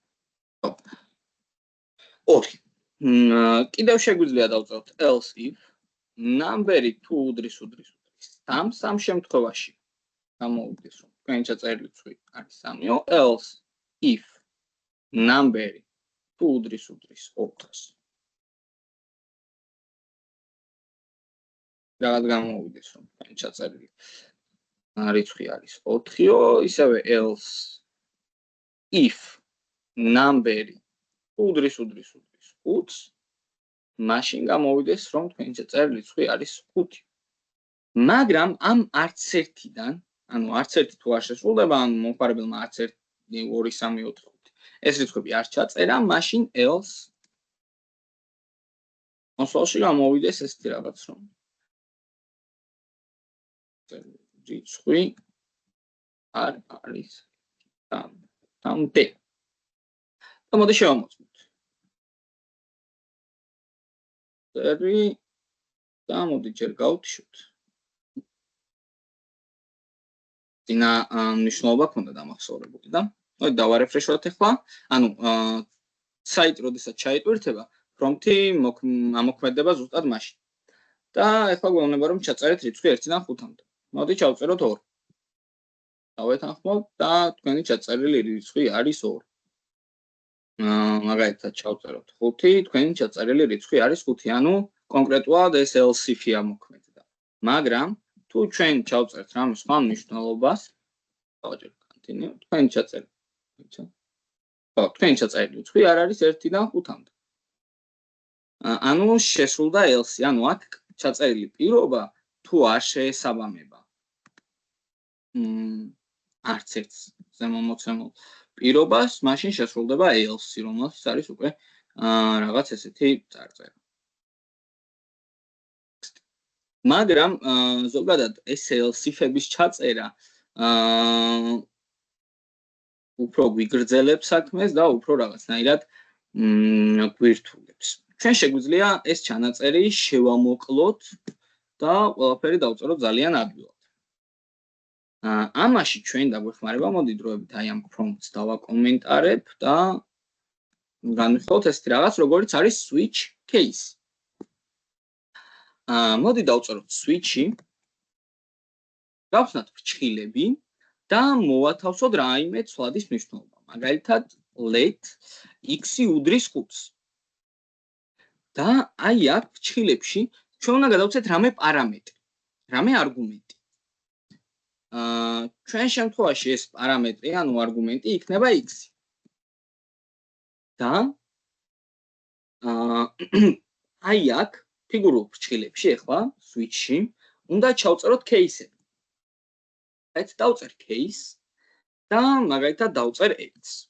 ხო. 4. კიდევ შეგვიძლია დავწეროთ else if ნამბერი თუ უდრის 3-ს, ამ შემთხვევაში გამოვიდეს რომ თქვენი ჩაწერილი რიცხვი არის 3-ო, else if ნამბერი თუ უდრის 4-ს. რაღაც გამოვიდეს რომ თქვენი ჩაწერილი რიცხვი არის 4-ო, ისევე else if ნამბერი უდრის 5-ს, მაშინ გამოვიდეს რომ თქვენი ჩაწერილი რიცხვი არის 5. მაგრამ ამ არც ერთიდან, ანუ არც ერთი თუ არ შესრულდება, ანუ მომხმარებელმა არც 1, 2, 3, 4, 5 ეს რიცხვები არ ჩაწერა, მაშინ else კონსოლში გამოვიდეს ესეთი რაღაც რომ რიცხვი არ არის 3-მდე. და მოდი შევამოწმოთ. და მოდი ჯერ გავთიშოთ. წინა მნიშვნელობა ქონდა დამახსოვრებული და მოდი დავარეფრეშოთ ახლა. ანუ საიტი როდესაც ჩაიტვირთება, prompt-ი ამოქმედება ზუსტად მაშინ. და ახლა გვეუბნება რომ ჩაწერეთ რიცხვი 1-დან 5-მდე. მოდი ჩავწეროთ 2. დავეთანხმოთ და თქვენი ჩაწერილი რიცხვი არის 2. მაგალითად ჩავწეროთ 5, თქვენი ჩაწერილი რიცხვი არის 5, ანუ კონკრეტულად ეს else if-ი ამოქმედდა. მაგრამ თუ ჩვენ ჩავწერთ რამე სხვა მნიშვნელობას, დავაჭერ continue, თქვენი ჩაწერილი. ხო, თქვენი ჩაწერილი რიცხვი არ არის 1-დან 5-მდე. ანუ შესრულდა else, ანუ აქ ჩაწერილი პირობა თუ არ შეესაბამება არც ერთს ზემომოცემულ პირობას, მაშინ შესრულდება else, რომელსაც არის უკვე რაღაც ესეთი წარწერა. მაგრამ ზოგადად SLC-ფების ჩაწერა უფრო გვიგრძელებს საქმეს და უფრო რაღაცნაირად გვირთულებს. ჩვენ შეგვიძლია ეს ჩანაწერი შევამოკლოთ და ყველაფერი დავწეროთ ძალიან ადვილად. ამაში ჩვენ დაგვეხმარება, მოდით დროებით აი ამ prompts დავაკომენტარებ და განვიხილოთ ესეთი რაღაც, როგორიც არის switch case. მოდით დავწეროთ switch-ი, გავხსნათ ფრჩხილები და მოვათავსოთ რაიმე ცვლადის მნიშვნელობა. მაგალითად, let x-ი უდრის 5-ს. და აი აქ ფრჩხილებში ჩვენ უნდა გადავცეთ რამე პარამეტრი, რამე არგუმენტი. ჩვენ შემთხვევაში ეს პარამეტრი, ანუ არგუმენტი იქნება x-ი. და აი აქ ფიგურულ ფრჩხილებში ახლა switch-ში უნდა ჩავწეროთ case-ები. ეს დავწერ case და მაგალითად დავწერ x.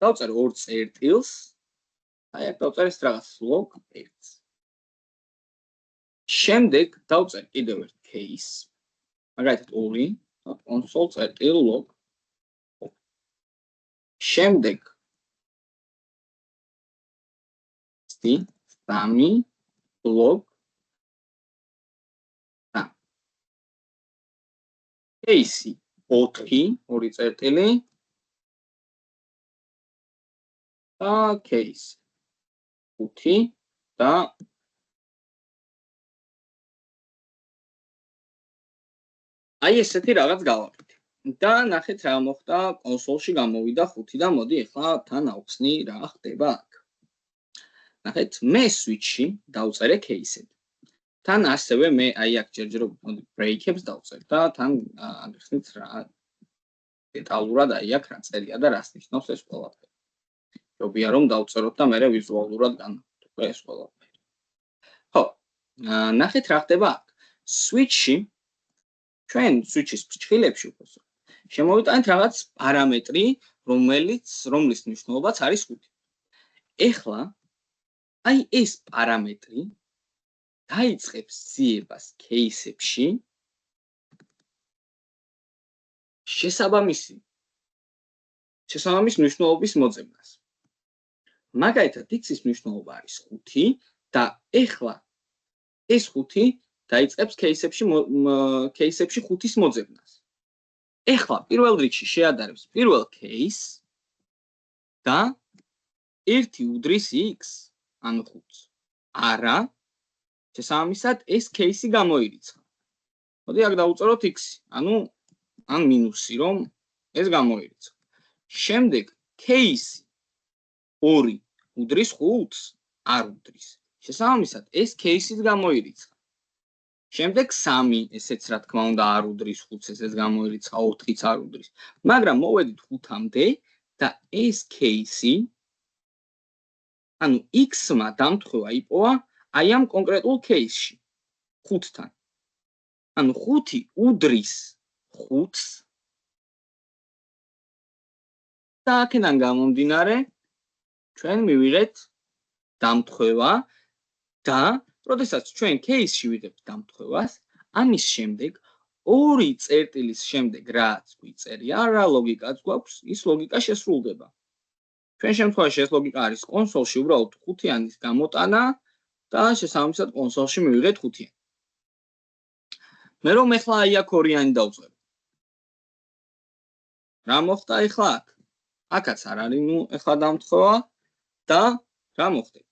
დავწერ ორ წერტილს. აი აქ დავწერ ეს რაღაც log x. შემდეგ დავწერ კიდევ ერთ case. მაგალითად 2 console წერტილ log. შემდეგ 3 log case 4 ორი წერტილი და case 5 და აი ესეთი რაღაც გავაკეთე. და ნახეთ რა მოხდა კონსოლში გამოვიდა 5 და მოდი ახლა თან ავხსნი რა ხდება აქ. ნახეთ მე switch-ში დავწერე case-ები. თან ასევე მე აი აქ ჯერჯერობით მოდი break-ებს დავწერ და თან აგიხსნით რა დეტალურად აი აქ რა წერია და რას ნიშნავს ეს ყველაფერი. ჯობია რომ დავწეროთ და მე ვიზუალურად განვიხილოთ ეს ყველაფერი. ხო, ნახეთ რა ხდება აქ. switch-ში ჩვენ switch-ის ფრჩხილებში უფრო შემოვიტანეთ რაღაც პარამეტრი, რომლის მნიშვნელობაც არის 5. ეხლა აი ეს პარამეტრი დაიწყებს ძიებას case-ებში შესაბამის მნიშვნელობის მოძებნას. მაგალითად, x-ის მნიშვნელობა არის 5 და ეხლა ეს 5 დაიწყებს case-ებში 5-ის მოძებნას. ეხლა პირველ რიგში შეადარებს პირველ case და 1 უდრის x, ანუ 5-ს. არა, შესაბამისად ეს case-ი გამოირიცხა. მოდი აქ დავუწეროთ x, ანუ ან მინუსი, რომ ეს გამოირიცხა. შემდეგ case 2 უდრის 5-ს, არ უდრის. შესაბამისად ეს case-იც გამოირიცხა. შემდეგ 3, ესეც რა თქმა უნდა არ უდრის 5-ს, ესეც გამოირიცხა, 4-იც არ უდრის. მაგრამ მოვედით 5-მდე და ეს case-ი ანუ x-მა დამთხევა იპოვა აი ამ კონკრეტულ case-ში 5-თან. ანუ 5 უდრის 5-ს და აქედან გამომდინარე ჩვენ მივიღეთ დამთხევა და როდესაც ჩვენ case-ში ვიღებთ დამთხევას, ამის შემდეგ ორი წერტილის შემდეგ რაც გვიწერია, რა ლოგიკაც გვაქვს, ის ლოგიკა შესრულდება. ჩვენ შემთხვევაში ეს ლოგიკა არის კონსოლში უბრალოდ 5-ანის გამოტანა და შესაბამისად კონსოლში მივიღეთ 5-იანი. მე რომ ეხლა აი აქ 2-იანი დავწერო. რა მოხდა ეხლა აქ? აქაც არ არის ნუ ეხლა დამთხევა და რა მოხდება?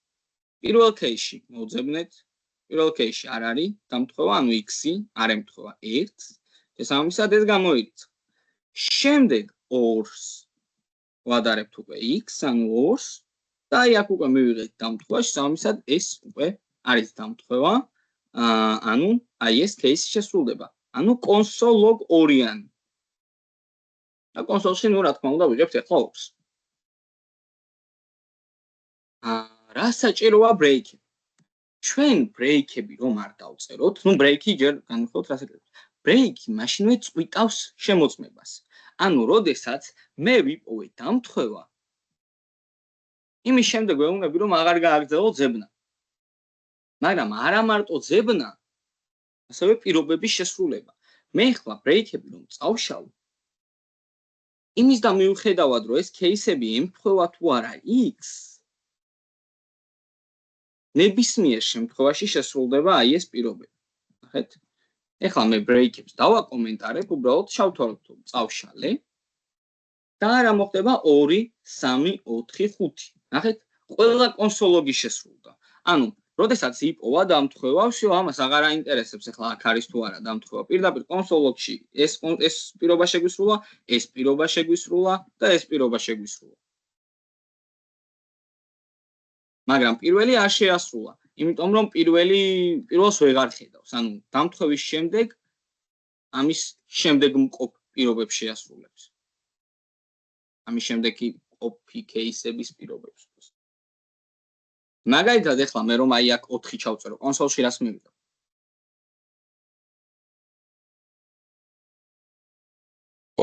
პირველ case-ში მოვძებნეთ, პირველ case-ში არ არის დამთხევა, ანუ x-ი არ ემთხვევა 1-ს, შესაბამისად ეს გამოირიცხა. შემდეგ 2-ს ვადარებთ უკვე x, ანუ 2-ს და აი აქ უკვე მივიღეთ დამთხევა, შესაბამისად ეს უკვე არის დამთხევა, ანუ აი ეს case შესრულდება. ანუ console log 2-იანი. და კონსოლში ნუ რა თქმა უნდა ვიღებთ ახლა 2-ს. რა საჭიროა break-ი? ჩვენ break-ები რომ არ დავწეროთ, ნუ break-ი ჯერ განვიხილოთ რა საჭიროა. break-ი მაშინვე წვიტავს შემოწმებას. ანუ როდესაც მე ვიპოვე დამთხევა, იმის შემდეგ ვეუბნები რომ აღარ გააგრძელო ძებნა. მაგრამ არა მარტო ძებნა, ასევე პირობების შესრულება. მე ხლა ბრეიქები რომ წავშალო, იმის და მიუხედავად რომ ეს кейსები ემთხვევა თუ არა X, ნებისმიერ შემთხვევაში შესრულდება აი ეს პირობები. ნახეთ? ეხლა მე ბრეიქებს დავაკომენტარებ, უბრალოდ შავთვალოთ რომ წავშალე და რა მოხდება 2, 3, 4, 5. ნახეთ? ყველა კონსოლოგი შესრულდა. ანუ როდესაც იპოვა დამთხვევა, всё, ამას აღარ აინტერესებს ეხლა აქ არის თუ არა დამთხვევა. პირდაპირ კონსოლოგში ეს პირობა შეგვისრულა, ეს პირობა შეგვისრულა და ეს პირობა შეგვისრულა. მაგრამ პირველი არ შეასრულა, იმიტომ რომ პირველს ვეღარ ხედავს. ანუ დამთხვევის შემდეგ ამის შემდეგ მყოფ პირობებს შეასრულებს. ამის შემდეგი ყოფი кейსების პირობებს. მაგალითად ეხლა მე რომ აი აქ 4 ჩავწერო კონსოლში რას მივიდა?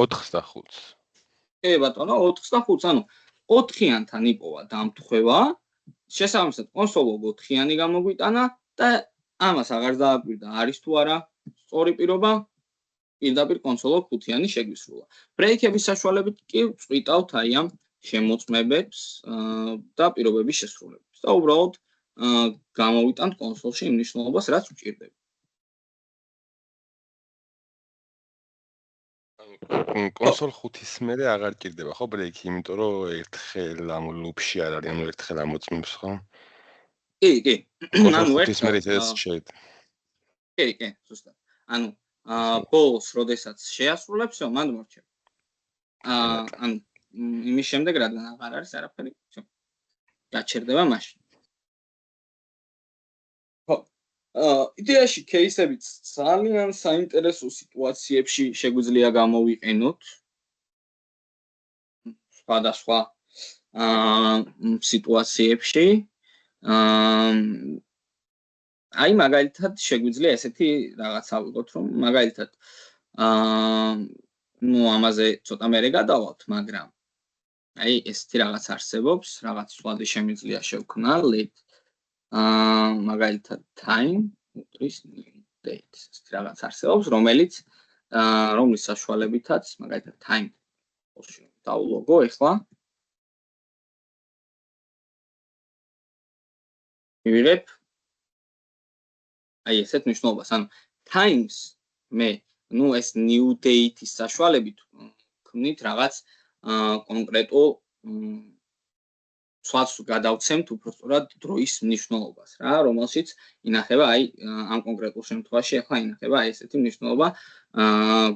ოთხს და ხუთს. კი ბატონო, 4-ს და 5-ს, ანუ 4-იანთან იპოვა დამთხვევა, შესაბამისად კონსოლო 4-იანი გამოგვიტანა და ამას აღარ დააკვირდა არის თუ არა სწორი პირობა, პირდაპირ კონსოლო 5-იანი შეგვისრულა. ბრეიქების საშუალებით კი წვიტავთ აი ამ შემოწმებებს და პირობების შესრულებას. და უბრალოდ გამოვიტანთ კონსოლში იმ ნიშნულობას, რაც გვჭირდება. კონსოლ 5-ის მერე აღარ ჭირდება ხო ბრეიქი, იმიტომ რომ ერთხელ ამ ლუპში არ არის, ანუ ერთხელ ამოწმებს ხო? კი. ანუ 5-ის მერე ეს შეიძლება. კი, ზუსტად. ანუ ბოლოს, როდესაც შეასრულებს, მან მორჩება. ანუ იმის შემდეგ რადგან აღარ არის არაფერი, всё. გაჩერდება მაშინ. ხო. იდეაში кейსებიც ძალიან საინტერესო სიტუაციებში შეგვიძლია გამოვიყენოთ. სხვადასხვა სიტუაციებში. აი მაგალითად შეგვიძლია ესეთი რაღაცა ვიყოთ, რომ მაგალითად ნუ ამაზე ცოტა მერე გადავალთ, მაგრამ აი ესეთი რაღაც არსებობს, რაღაც სვადი შემიძლია შევქნა let მაგალითად time utris date ესეთი რაღაც არსებობს, რომლის საშუალებითაც მაგალითად time ოში დავლოგო ეხლა მივიღებ აი ესეთ ნიშნულობას, ანუ times მე ნუ ეს new date-ის საშუალებით ვქმნით რაღაც კონკრეტულ სვადს გადავცემთ უბრალოდ დროის მნიშვნელობას რა, რომელშიც ინახება აი ამ კონკრეტულ შემთხვევაში ახლა ინახება აი ესეთი მნიშვნელობა,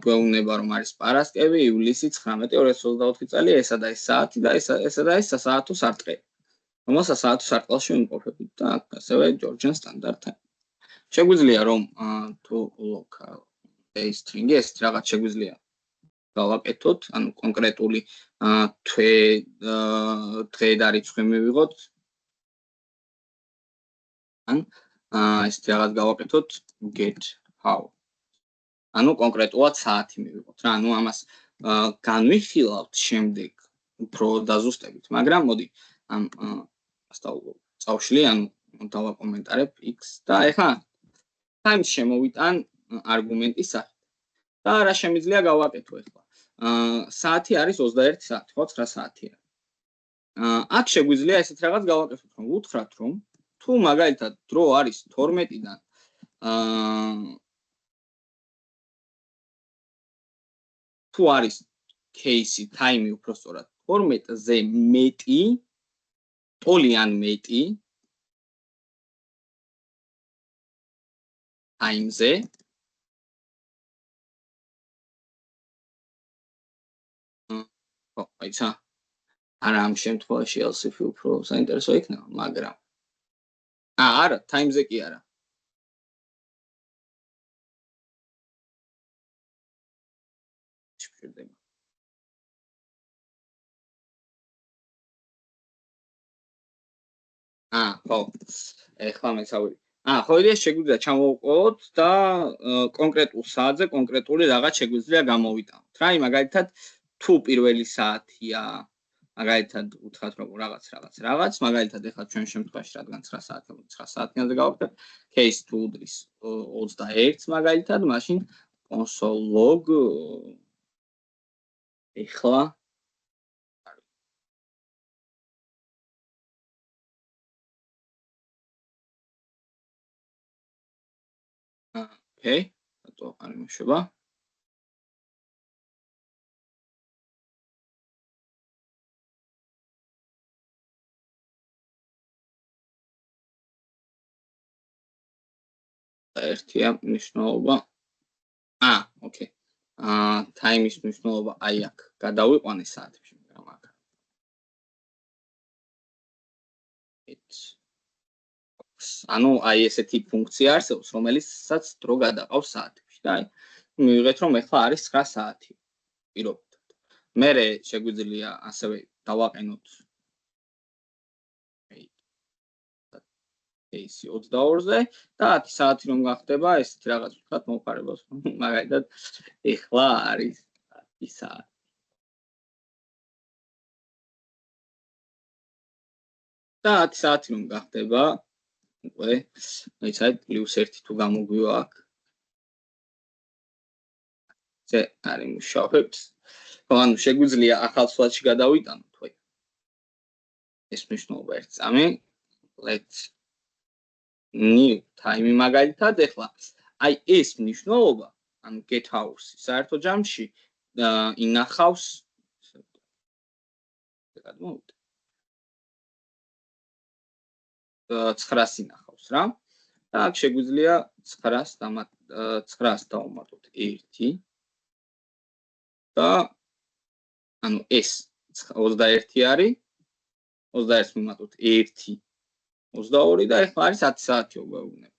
გვეუბნება რომ არის პარასკევი, ივლისი 19, 2024 წელი, ესა და ეს საათი და ესა და ეს სასაათო სარტყელი. რომელსაც საათო სარტყელში ვიმყოფებით და ასევე Georgian Standard Time. შეგვიძლია რომ თუ local day string-ი ეს რაღაც შეგვიძლია გავაკეთოთ, ანუ კონკრეტული დღე და რიცხვი მივიღოთ. ან ეს რაღაც გავაკეთოთ get how. ანუ კონკრეტულად საათი მივიღოთ რა, ანუ ამას განვიხილავთ შემდეგ უფრო დაზუსტებით, მაგრამ მოდი ამ წავშლი, ანუ დავაკომენტარებ x და ეხლა time შემოვიტან არგუმენტის სახით. და რა შემიძლია გავაკეთო ეხლა? საათი არის 21 საათი, ხო 9 საათია. აქ შეგვიძლია ესეთ რაღაც გავაკეთოთ, რომ ვუთხრათ, რომ თუ მაგალითად დრო არის 12-დან თუ არის кейსი time უпростоრად 12-ზე მეტი, ტოლიან მეტი time-ზე ხო, აიცა. არა ამ შემთხვევაში else-if უფრო საინტერესო იქნება, მაგრამ არა, time-ზე კი არა. შეგვიძლია. ხო. ეხლა მეცავი. ხო, იდეა შეგვიძლია ჩამოვყოლოთ და კონკრეტულ საათზე კონკრეტული რაღაც შეგვიძლია გამოვიტანოთ. რა, მაგალითად თუ პირველი საათია მაგალითად უთხრათ რომ რაღაც, მაგალითად ეხლა ჩვენ შემთხვევაში რადგან 9 საათი 9 საათიანზე გავაკეთებ, case თუ უდრის 21 მაგალითად, მაშინ console log ეხლა Okay, რატო არ იმუშავა? ერთია მნიშვნელობა. Okay. Time-ის მნიშვნელობა აი აქ გადავიყვანე საათებში, მაგრამ აქ. ანუ აი ესეთი ფუნქცია არსებობს, რომელიცაც დრო გადაყავს საათებში და აი მივიღეთ რომ ეხლა არის 9 საათი პირობითად. მერე შეგვიძლია ასევე დავაყენოთ case 22-ზე და 10 საათი რომ გახდება, ესეთი რაღაც ვთქვათ მომხარებას, მაგალითად ეხლა არის 10 საათი. და 10 საათი რომ გახდება, უკვე იცით +1 თუ გამოგვივა აქ. ზე არ იმუშავებს. ანუ შეგვიძლია ახალ სლაიდში გადავიტანოთ, თვე. ეს მნიშვნელობა ერთ წამი. Let's new time მაგალითად ეხლა აი ეს მნიშვნელობა, ანუ get house საერთო ჯამში ინახავს გადმოვიდე 900 ინახავს რა და აქ შეგვიძლია 900 დავუმატოთ 1 და ანუ ეს 21 არის 21 მიმატოთ 1 22 და ეხლა არის 10 საათი გვეუბნება.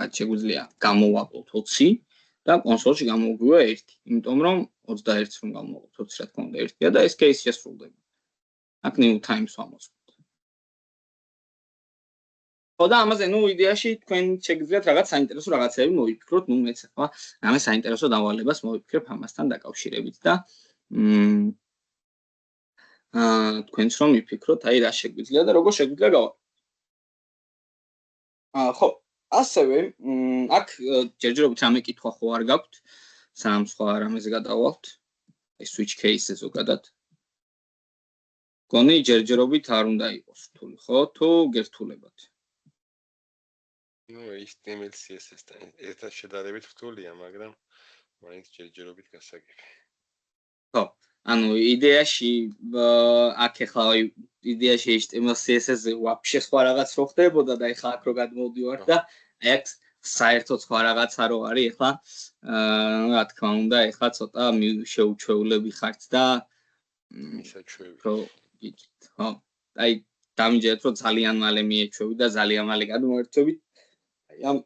მათ შეგვიძლია გამოვაკლოთ 20 და კონსოლში გამოვგვივა 1, იმიტომ რომ 21-ს რომ გამოვაკლოთ 20 რა თქმა უნდა 1-ია და ეს case შესრულდება. აქ new times ვამოწმოთ. ხო და ამაზე ნუ იდეაში თქვენ შეგიძლიათ რაღაც საინტერესო რაღაცები მოიფიქროთ, ნუ მეც ახლა რამე საინტერესო დავალებას მოვიფიქრებ ამასთან დაკავშირებით და თქვენც რომ მიფიქროთ, აი რა შეგვიძლია და როგორ შეგვიძლია გავაკეთოთ. ხო, ასევე აქ ჯერჯერობით რამე კითხვა ხო არ გაქვთ, სამ სხვა რამეზე გადავალთ. აი switch case-ზე ზოგადად. გონი ჯერჯერობით არ უნდა იყოს რთული, ხო? თუ გერთულებათ. ნუ HTML CSS-თან ერთად შედარებით რთულია, მაგრამ მაინც ჯერჯერობით გასაგები. ხო, ანუ იდეაში აქ ახლა იდეაში HTML CSS-ზე ვაფშე სხვა რაღაც რო ხდებოდა და ახლა აქ რო გადმოვდივართ და აქ საერთოდ სხვა რაღაცა რო არის ახლა რა თქმა უნდა ახლა ცოტა შეუჩვეულები ხართ და მისაჩვევი. რო იგით, ხო. აი დამიჯერეთ რომ ძალიან მალე მიეჩვევი და ძალიან მალე გადმოერთვებით. აი ამ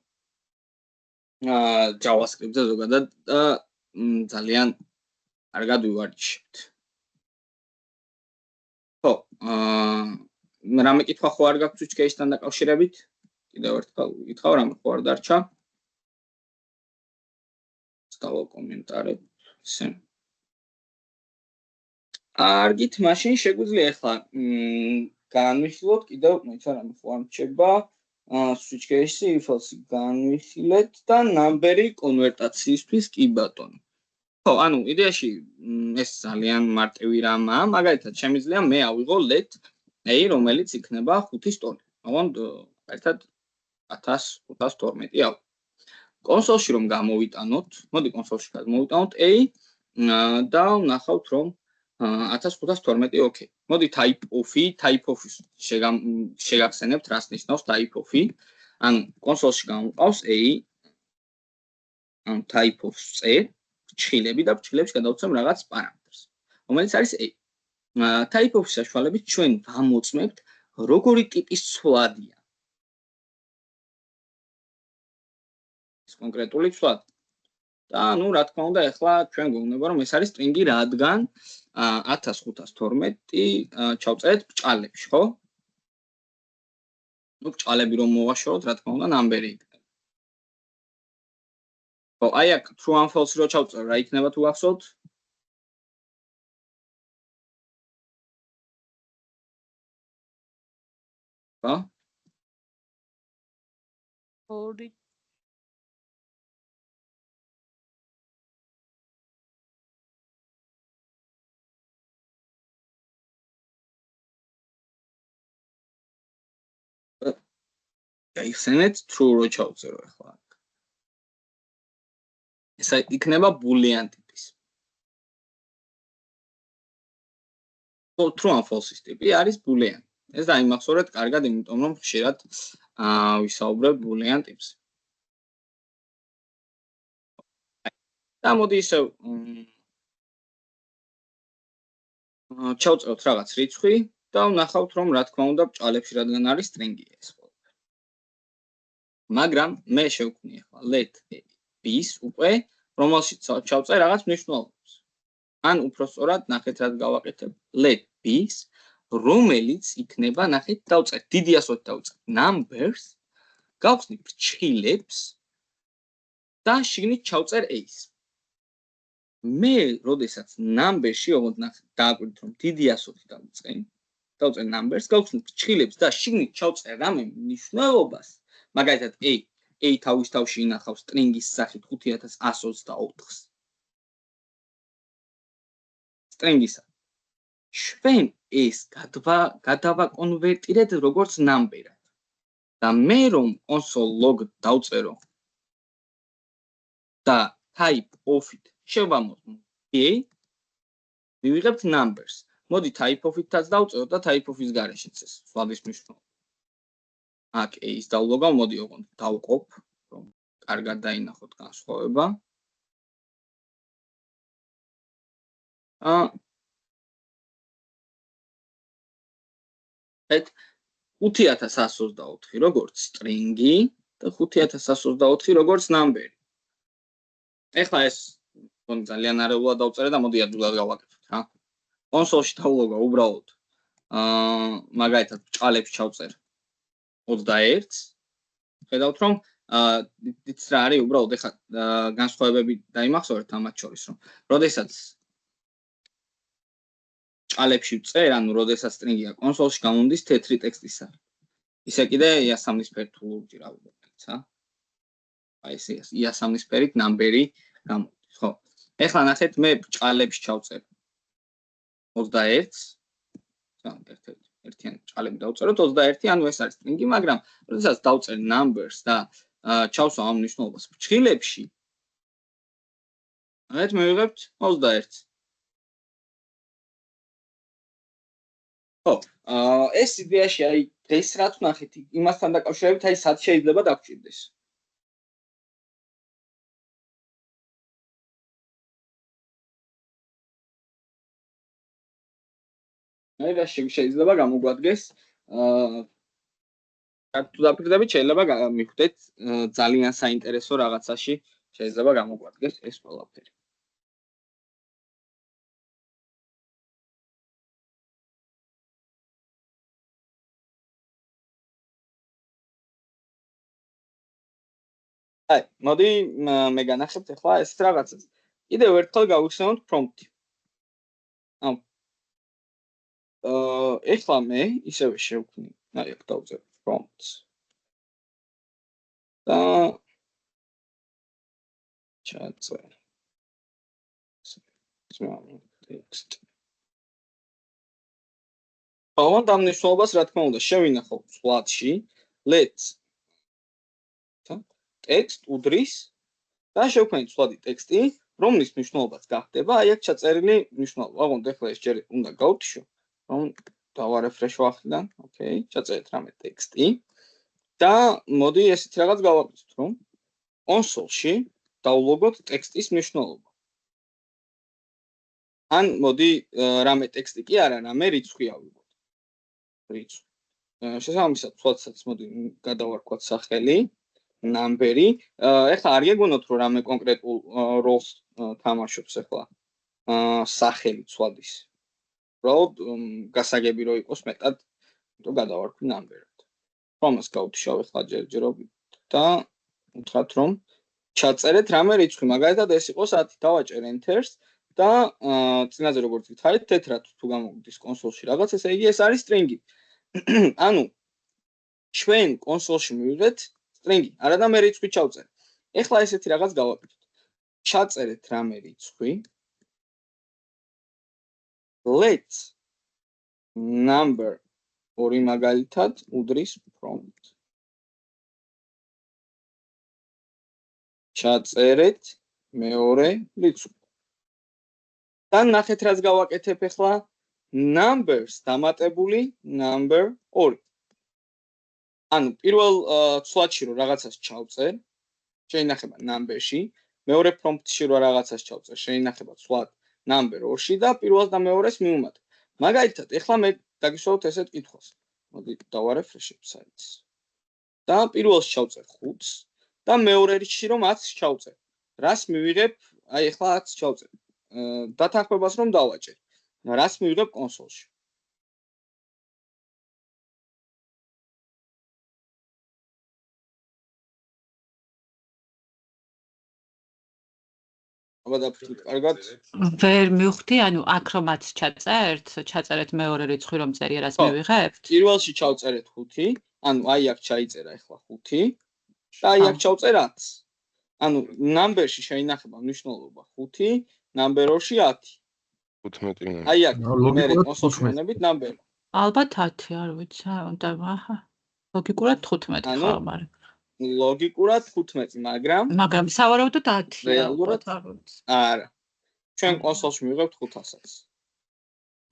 JavaScript-ზე ზოგადად და ძალიან არ გადვივარჯიშებთ. ხო, რამე კითხვა ხო არ გაქვთ switch case-თან დაკავშირებით? კიდევ ერთხელ ვიკითხავ, რამე ხო არ დარჩა? სტავა კომენტარები, ისე. არგით, მაშინ შეგვიძლია ახლა განვიხილოთ კიდევ, მოიცა რამე ხო არ მრჩება, switch case-ი if-else განვიხილეთ და number-ი კონვერტაციისთვის კი ბატონო. ხო, ანუ იდეაში ეს ძალიან მარტივი რამაა, მაგალითად შემიძლია მე ავიღო let a რომელიც იქნება 5-ის ტოლი. ოღონდ მაგალითად 1512 აუ. კონსოლში რომ გამოვიტანოთ, მოდი კონსოლში გამოვიტანოთ a და ვნახავთ რომ 1512 ოკეი. მოდი type of-ის შეგახსენებთ რას ნიშნავს type of-ი. ანუ კონსოლში გამოვყავს a ანუ type of-ს წერ ჭხილები და ჭხილებში გადავცემ რაღაც პარამეტრს, რომელიც არის a. type of-ის საშუალებით ჩვენ ვამოწმებთ როგორი ტიპის ცვლადია. ეს კონკრეტული ცვლადი. და ნუ რა თქმა უნდა ახლა ჩვენ გვეუბნება რომ ეს არის string-ი რადგან 1512 ჩავწერეთ ბჭალებში, ხო? ნუ ბჭალები რომ მოვაშოროთ, რა თქმა უნდა number-ი იქნება. ხო, აი აქ true and false რო ჩავწერო, რა იქნება თუ გახსოვთ? ხო? ორი გაიხსენეთ true რო ჩავწერო ახლა. ეს იქნება boolean ტიპის. True and false-ის ტიპი არის boolean. ეს დაიმახსოვრეთ კარგად, იმიტომ რომ ხშირად ვისაუბრებ boolean ტიპს. და მოდი ისევ ჩავწეროთ რაღაც რიცხვი და ვნახავთ რომ რა თქმა უნდა ბრჭყალებში რადგან არის string-ი ეს. მაგრამ მე შევქმნი ახლა let b-ს უკვე რომელშიც ჩავწერ რაღაც მნიშვნელობას. ან უფრო სწორად ნახეთ რა გავაკეთებ let b-ს რომელიც იქნება ნახეთ დავწერ დიდი ასოთი დავწერ numbers გავხსნი ბრჭყილებს და შიგნით ჩავწერ a-ს. მე როდესაც numbers-ში ოღონდ ნახეთ დააკვირდით რომ დიდი ასოთი დავწერ numbers გავხსნი ბრჭყილებს და შიგნით ჩავწერ რამე მნიშვნელობას. მაგალითად a თავის თავში ინახავს string-ის სახით 5124-ს. string-ისა. ჩვენ ეს გადავაკონვერტირებთ როგორც number-ად. და მე რომ console log დავწერო და type of-ით შევამოწმო a მივიღებთ numbers. მოდი type of-ითაც დავწერო და type of-ის გარეშეც ეს სვადის მნიშვნელობა. აქ a-ს დავლოგავ, მოდი ოღონდ დავყოფ, რომ კარგად დაინახოთ განსხვავება. ეს 5124 როგორც string-ი და 5124 როგორც number. ეხლა ეს ძალიან არეულად დავწერე და მოდი ადვილად გავაკეთოთ რა. კონსოლში დავლოგავ უბრალოდ მაგალითად ბრჭყალებს ჩავწერ 21-ს. ხედავთ რომ იცით რა არის უბრალოდ ეხლა განსხვავებები დაიმახსოვრეთ ამათ შორის რომ როდესაც ბრჭყალებში ვწერ, ანუ როდესაც string-ია კონსოლში გამომდის თეთრი ტექსტისა. ისე კიდე იასამნისფერი თუ ლურჯი რა ვიგებთ, რა? აი ეს იასამნისფერით number-ი გამოდის, ხო? ეხლა ნახეთ მე ბრჭყალებში ჩავწერ 21-ს. ერთიანი ბრჭყალები დავწეროთ 21, ანუ ეს არის string-ი, მაგრამ როდესაც დავწერ numbers და ჩავსვამ ამ მნიშვნელობას ბრჭყილებში, ნახეთ მივიღებთ 21-ს. ხო, ეს იდეაში აი დღეს რაც ვნახეთ, იმასთან დაკავშირებით აი სად შეიძლება დაგჭირდეს. აი რა შეიძლება გამოგვადგეს. თუ დაპირდებით შეიძლება მიხვდეთ ძალიან საინტერესო რაღაცაში შეიძლება გამოგვადგეს ეს ყველაფერი. აი, მოდი მე განახებთ ახლა ეს რაღაცას. კიდევ ერთხელ გავიხსენოთ prompt-ი. ეხლა მე ისევე შევქმნი, აი აქ დავწერე prompts. და ჩაწერე. text. ოღონდ ამ მნიშვნელობას რა თქმა უნდა შევინახავ სვლადში. let's text უდრის და შევქმნით სვლადი ტექსტი, რომლის მნიშვნელობაც გახდება აი აქ ჩაწერილი მნიშვნელობა. ოღონდ ახლა ეს ჯერ უნდა გავთიშო, რომ დავარეფრეშო ახლიდან. ოკეი, ჩაწერეთ რამე ტექსტი და მოდი ესეთი რაღაც გავაკეთოთ, რომ კონსოლში დავლოგოთ ტექსტის მნიშვნელობა. ან მოდი რამე ტექსტი კი არა, რამე რიცხვი ავიღოთ. რიცხვი. შესაბამისად, სვლადსაც მოდი გადავარქვათ სახელი. number-ი. ეხლა არ გეგონოთ რომ რამე კონკრეტულ როლს თამაშობს ეხლა სახელი ცვადის. უბრალოდ გასაგები რო იყოს მეტად, თუ გადავარქვი number-ად. ამას გავთიშავ ეხლა ჯერჯერობით და უთხრათ რომ ჩაწერეთ რამე რიცხვი, მაგალითად ეს იყო 10, დავაჭერ enter-ს და წინაზე როგორც გითხარით, თეთრად თუ გამოგვდის კონსოლში რაღაც, ესე იგი ეს არის string-ი. ანუ ჩვენ კონსოლში მივიღეთ string-ი, არა და მე რიცხვი ჩავწერე. ეხლა ესეთი რაღაც გავაკეთოთ. ჩაწერეთ რამე რიცხვი. Let number ორი მაგალითად უდრის prompt. ჩაწერეთ მეორე რიცხვი. და ნახეთ რაც გავაკეთებ ახლა numbers დამატებული number 2. ანუ პირველ ცვლადში რომ რაღაცას ჩავწერ, შეინახება number-ში, მეორე prompt-ში რომ რაღაცას ჩავწერ, შეინახება ცვლად number 2-ში და პირველს და მეორეს მივუმატებ. მაგალითად, ახლა მე დაგისვათ ესეთ კითხვას. მოდი დავარეფრეშებ საიტს. და პირველს ჩავწერ 5-ს და მეორე რიცხვში რომ 10-ს ჩავწერ. რას მივიღებ? აი ახლა 10-ს ჩავწერ. დათანხმებას რომ დავაჭერ. რას მივიღებ კონსოლში? აბა დაფიქრეთ კარგად. ვერ მივხვდი, ანუ აქ რომ 10-ს ჩაწერეთ მეორე რიცხვი რომ წერია, რას მივიღებთ? პირველში ჩავწერეთ 5, ანუ აი აქ ჩაიწერა ახლა 5 და აი აქ ჩავწერ 10-ს. ანუ number-ში შეინახება მნიშვნელობა 5, number 2-ში 10. 15. აი აქ მე კონსოლში ვენებით number. ალბათ 10, არ ვიცი, უნდა აჰა. ლოგიკურად 15 ხარ, მაგრამ ლოგიკურად 15, მაგრამ სავარაუდოდ 10. რეალურად არა. ჩვენ კონსოლში მივიღებთ 500-ს.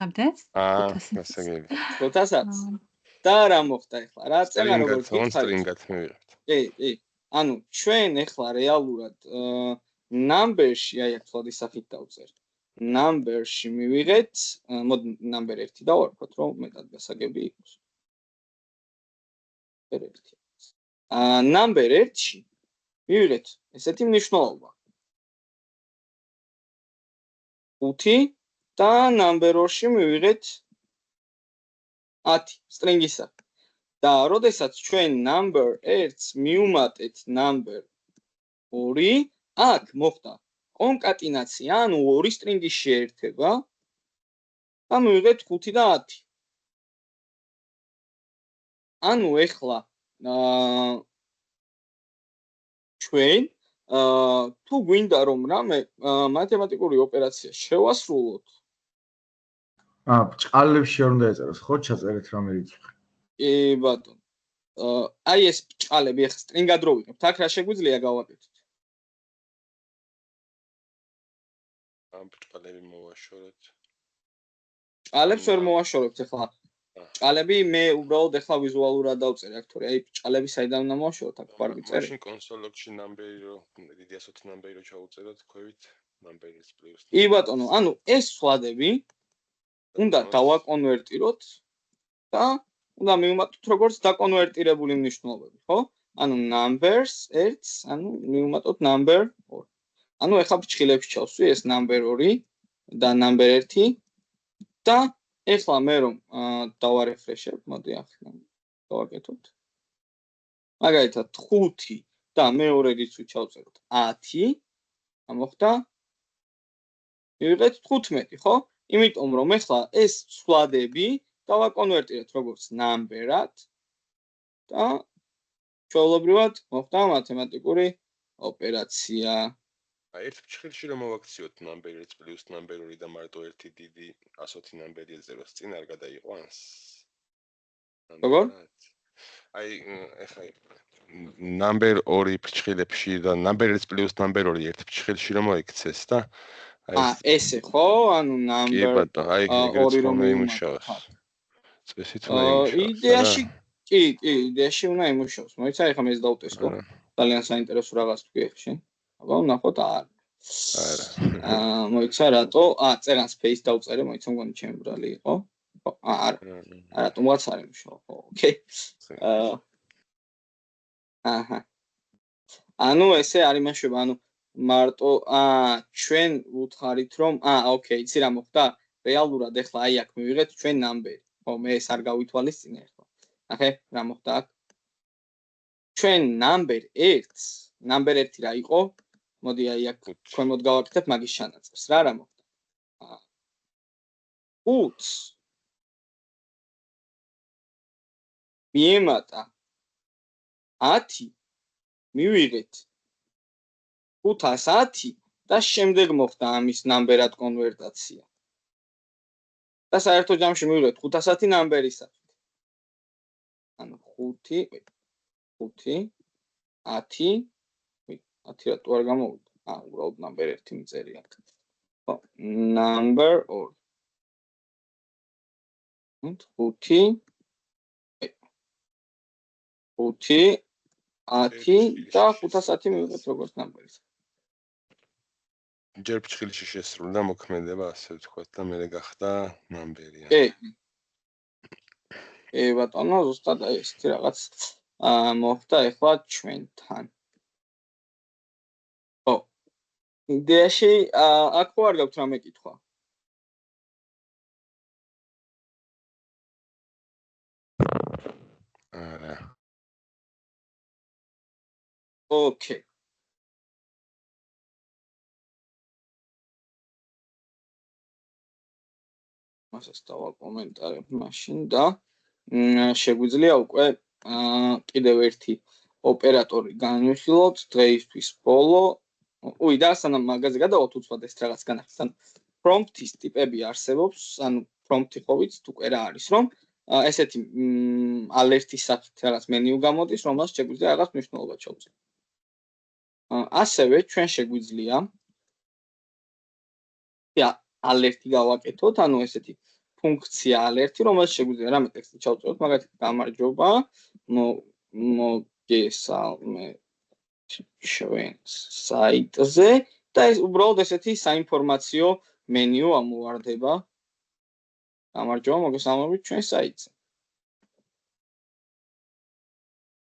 ამდენს? 500-ს. 500-ს. და რა მოხდა ახლა? რა წერა როგორც string-ად მივიღებთ. კი. ანუ ჩვენ ახლა რეალურად number-ში აი აქ ცოდი სახით დავწერ. number-ში მივიღეთ, მოდი number 1 დავარქვათ, რომ მეტად გასაგები იყოს. number 1-ში მივიღეთ ესეთი მნიშვნელობა. 5 და number 2-ში მივიღეთ 10 string-ისა. და როდესაც ჩვენ number 1-ს მივუმატეთ number 2, აქ მოხდა კონკატინაცია, ანუ ორი string-ი შეერთება და მივიღეთ 5 და 10. ანუ ეხლა ჩვენ თუ გვინდა რომ რამე მათემატიკური ოპერაცია შევასრულოთ, ბჭყალებში არ უნდა ეწეროს, ხო, ჩაწერეთ რამე რიცხვი. კი ბატონო. აი ეს ბჭყალები ახლა string-ად რო ვიღებთ, აქ რა შეგვიძლია გავაკეთოთ? ამ ბჭყალები მოვაშოროთ. ბჭყალებს ვერ მოვაშორებთ ახლა. ბჭყალები მე უბრალოდ ახლა ვიზუალურად დავწერე აქ, თორე აი ბჭყალები საიდან უნდა მოვაშოროთ, აქ ვარ ვიწერე. მაშინ კონსოლში number-ი რო დიდი 120 number-ი რო ჩაუწეროთ, ქვევით number-ის plus. კი ბატონო, ანუ ეს ცვლადები უნდა დავაკონვერტიროთ და უნდა მივუმატოთ როგორც დაკონვერტირებული მნიშვნელობები, ხო? ანუ numbers 1-ს, ანუ მივუმატოთ number 2. ანუ ახლა ბჭყილებში ჩავსვი ეს number 2 და number 1 და ეხლა მე რომ დავარეფრეშებ, მოდი ახლა დავაკეთოთ. მაგალითად 5 და მეორე რიცხვი ჩავწეროთ 10, ამოხდა მივიღეთ 15, ხო? იმიტომ რომ ეხლა ეს ცვლადები დავაკონვერტირეთ როგორც number-ად და ჩვეულებრივად მოხდა მათემატიკური ოპერაცია. აი ერთ ბჭყილში რომ მოვაქციოთ number 1 plus number 2 და მარტო ერთი დიდი 120 number-ი ეწეროს წინ არ გადაიყვანს. როგორ? აი ეხლა number 2 ბჭყილებში და number 1 plus number 2 ერთ ბჭყილში რომ მოიქცეს და ესე ხო? ანუ number კი ბატონო, აი ეგრეც უნდა იმუშაოს. წესით უნდა იმუშაოს. იდეაში კი, იდეაში უნდა იმუშაოს. მოიცა ეხლა მე ეს დავტესტო. ძალიან საინტერესო რაღაც თქვი შენ. აბა ნახოთ არა. მოიცა რატო? წერან space დავწერე, მოიცა მგონი ჩემი ბრალი იყო. არა. რატომაც არ იმუშაო. ხო, ოკეი. აჰა. ანუ ესე არ იმაშება, ანუ მარტო ჩვენ ვუთხარით რომ ოკეი, იცი რა მოხდა? რეალურად ახლა აი აქ მივიღეთ ჩვენ number-ი. ხო, მე ეს არ გავითვალისწინე ახლა. ნახე, რა მოხდა აქ? ჩვენ number 1-ს, number 1 რა იყო? მოდი აი აქ ქვემოთ გავაკეთებ მაგის ჩანაწერს. რა მოხდა? 5-ს მიემატა 10 მივიღეთ 510 და შემდეგ მოხდა ამის ნამბერად კონვერტაცია. და საერთო ჯამში მივიღეთ 510 ნამბერისათვის. ანუ 5 10 10 რატო არ გამოვიდა? უბრალოდ ნამბერ 1 მიწერია. ხო, number 2. 5 10 და 510 მივიღეთ როგორც ნამბერის. ჯერ ფრჩხილში შესრულდა მოქმედება, ასე ვთქვათ და მერე გახდა ნამბერია. ბატონო, ზუსტად აი ესეთი რაღაც მოხდა ეხლა ჩვენთან. ხო. იდეაში აქ ხო არ გაქვთ რამე კითხვა? არა. ოკეი. მასეს დავალ კომენტარებ მაშინ და შეგვიძლია უკვე კიდევ ერთი ოპერატორი განვიხილოთ დღეისთვის ბოლო. და სანამ მაგაზე გადავალთ უცბად ეს რაღაც განახილოთ. ანუ პრომპტის ტიპები არსებობს, ანუ პრომპტი ხო ვიცით უკვე რა არის, რომ ესეთი ალერტის სახით რაღაც მენიუ გამოდის, რომელსაც შეგვიძლია რაღაც მნიშვნელობა ჩავწეროთ. ასევე ჩვენ შეგვიძლია ალერტი გავაკეთოთ, ანუ ესეთი ფუნქცია ალერტი, რომელსაც შეგვიძლია რამე ტექსტი ჩავწეროთ, მაგალითად გამარჯობა, მოგესალმებით ჩვენს საიტზე და ეს უბრალოდ ესეთი საინფორმაციო მენიუ ამოვარდება. გამარჯობა, მოგესალმებით ჩვენს საიტზე.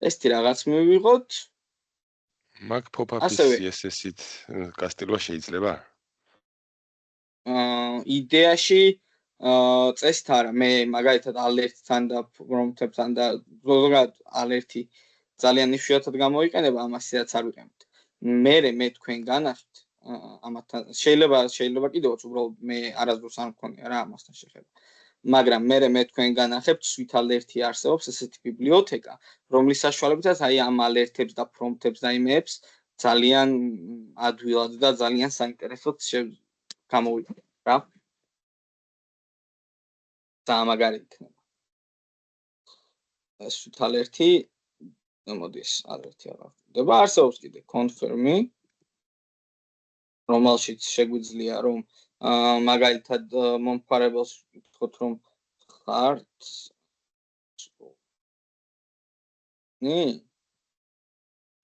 ესეთი რაღაც მივიღოთ. მაგ pop-up-ის CSS-ით კასტილვა შეიძლება? იდეაში წესით არა, მე მაგალითად ალერტთან და პრომპტებთან და ზოგადად ალერტი ძალიან იშვიათად გამოიყენება, ამასაც არ ვიყენებთ. მე თქვენ განახით ამათთან შეიძლება კიდევაც უბრალოდ მე არასდროს არ მქონია რა ამასთან შეხება. მაგრამ მე თქვენ განახებთ sweet alert-ი არსებობს ესეთი ბიბლიოთეკა, რომლის საშუალებითაც აი ამ ალერტებს და პრომპტებს და იმეებს ძალიან ადვილად და ძალიან საინტერესოდ გამოვიყენებ რა. სამაგარი იქნება. ეს sweet alert-ი მოდის ალერტი აღარ ხდება. არსებობს კიდე confirm-ი, რომელშიც შეგვიძლია რომ მაგალითად მომხმარებელს ვთქვათ რომ ხართ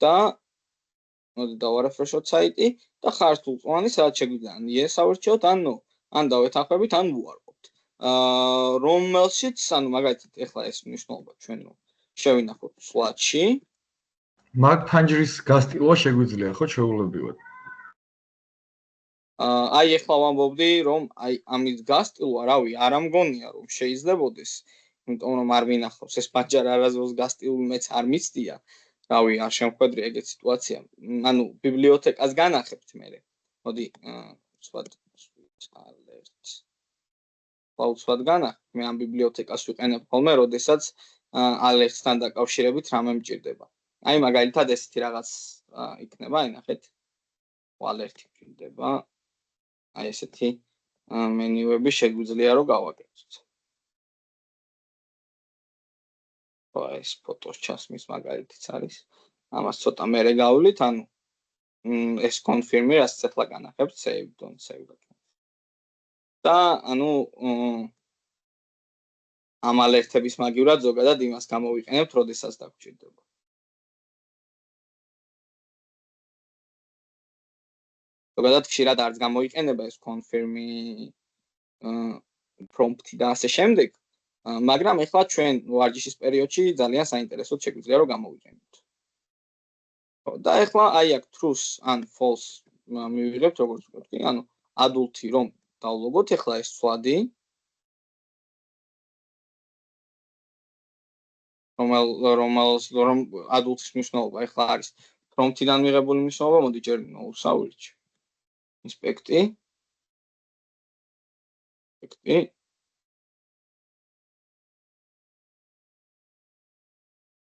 და მოდი დავარეფრეშოთ საიტი და ხარსულწვანი სადაც შეგვიძლია ან yes ავირჩიოთ ან no, ან დავეთანხმებით ან ვუარყოფთ. რომელშიც ანუ მაგალითად ეხლა ეს მნიშვნელობა ჩვენ რომ შევინახოთ Slack-ში. მაგ ფანჯრის გასტილვა შეგვიძლია ხო ჩვეულებრივად? აი ეხლა ვამბობდი რომ აი ამის გასტილვა, რავი, არ ამგონია რომ შეიძლებოდეს, იმიტომ რომ არ მინახავს ეს პანჯარ არასდროს გასტილული მეც არ მიცდია. რავი, არ შემხვედრია ეგეთ სიტუაცია. ანუ ბიბლიოთეკას განახებთ მე. მოდი, უცბად alert. უცბად განახებთ, მე ამ ბიბლიოთეკას ვიყენებ ხოლმე, როდესაც alert-თან დაკავშირებით რამე მჭირდება. აი მაგალითად ესეთი რაღაც იქნება, აი ნახეთ. alert-ი მჭირდება. აი ესეთი მენიუები შეგვიძლია რომ გავაკეთოთ. ეს ფოტოს ჩასმის მაგალითიც არის. ამას ცოტა მერე გავვლით, ანუ ეს confirm-ი რასაც ახლა განახებთ, save don't save. და ანუ ამ ალერტების მაგივრად ზოგადად იმას გამოვიყენებთ, როდესაც დაგჭირდება. ზოგადად ხშირად არც გამოიყენება ეს confirm-ი prompt-ი და ასე შემდეგ. მაგრამ ეხლა ჩვენ ვარჯიშის პერიოდში ძალიან საინტერესოდ შეგვიძლია რომ გამოვიყენოთ. და ეხლა აი აქ truth ან false მივიღებთ როგორც ვთქვი, ანუ adult-ი რომ დავლოგოთ ეხლა ეს სვადი. რომ adult-ის მნიშვნელობა ეხლა არის prompt-დან მიღებული მნიშვნელობა, მოდი ჯერ no-ს ავირჩიო. inspect-ი.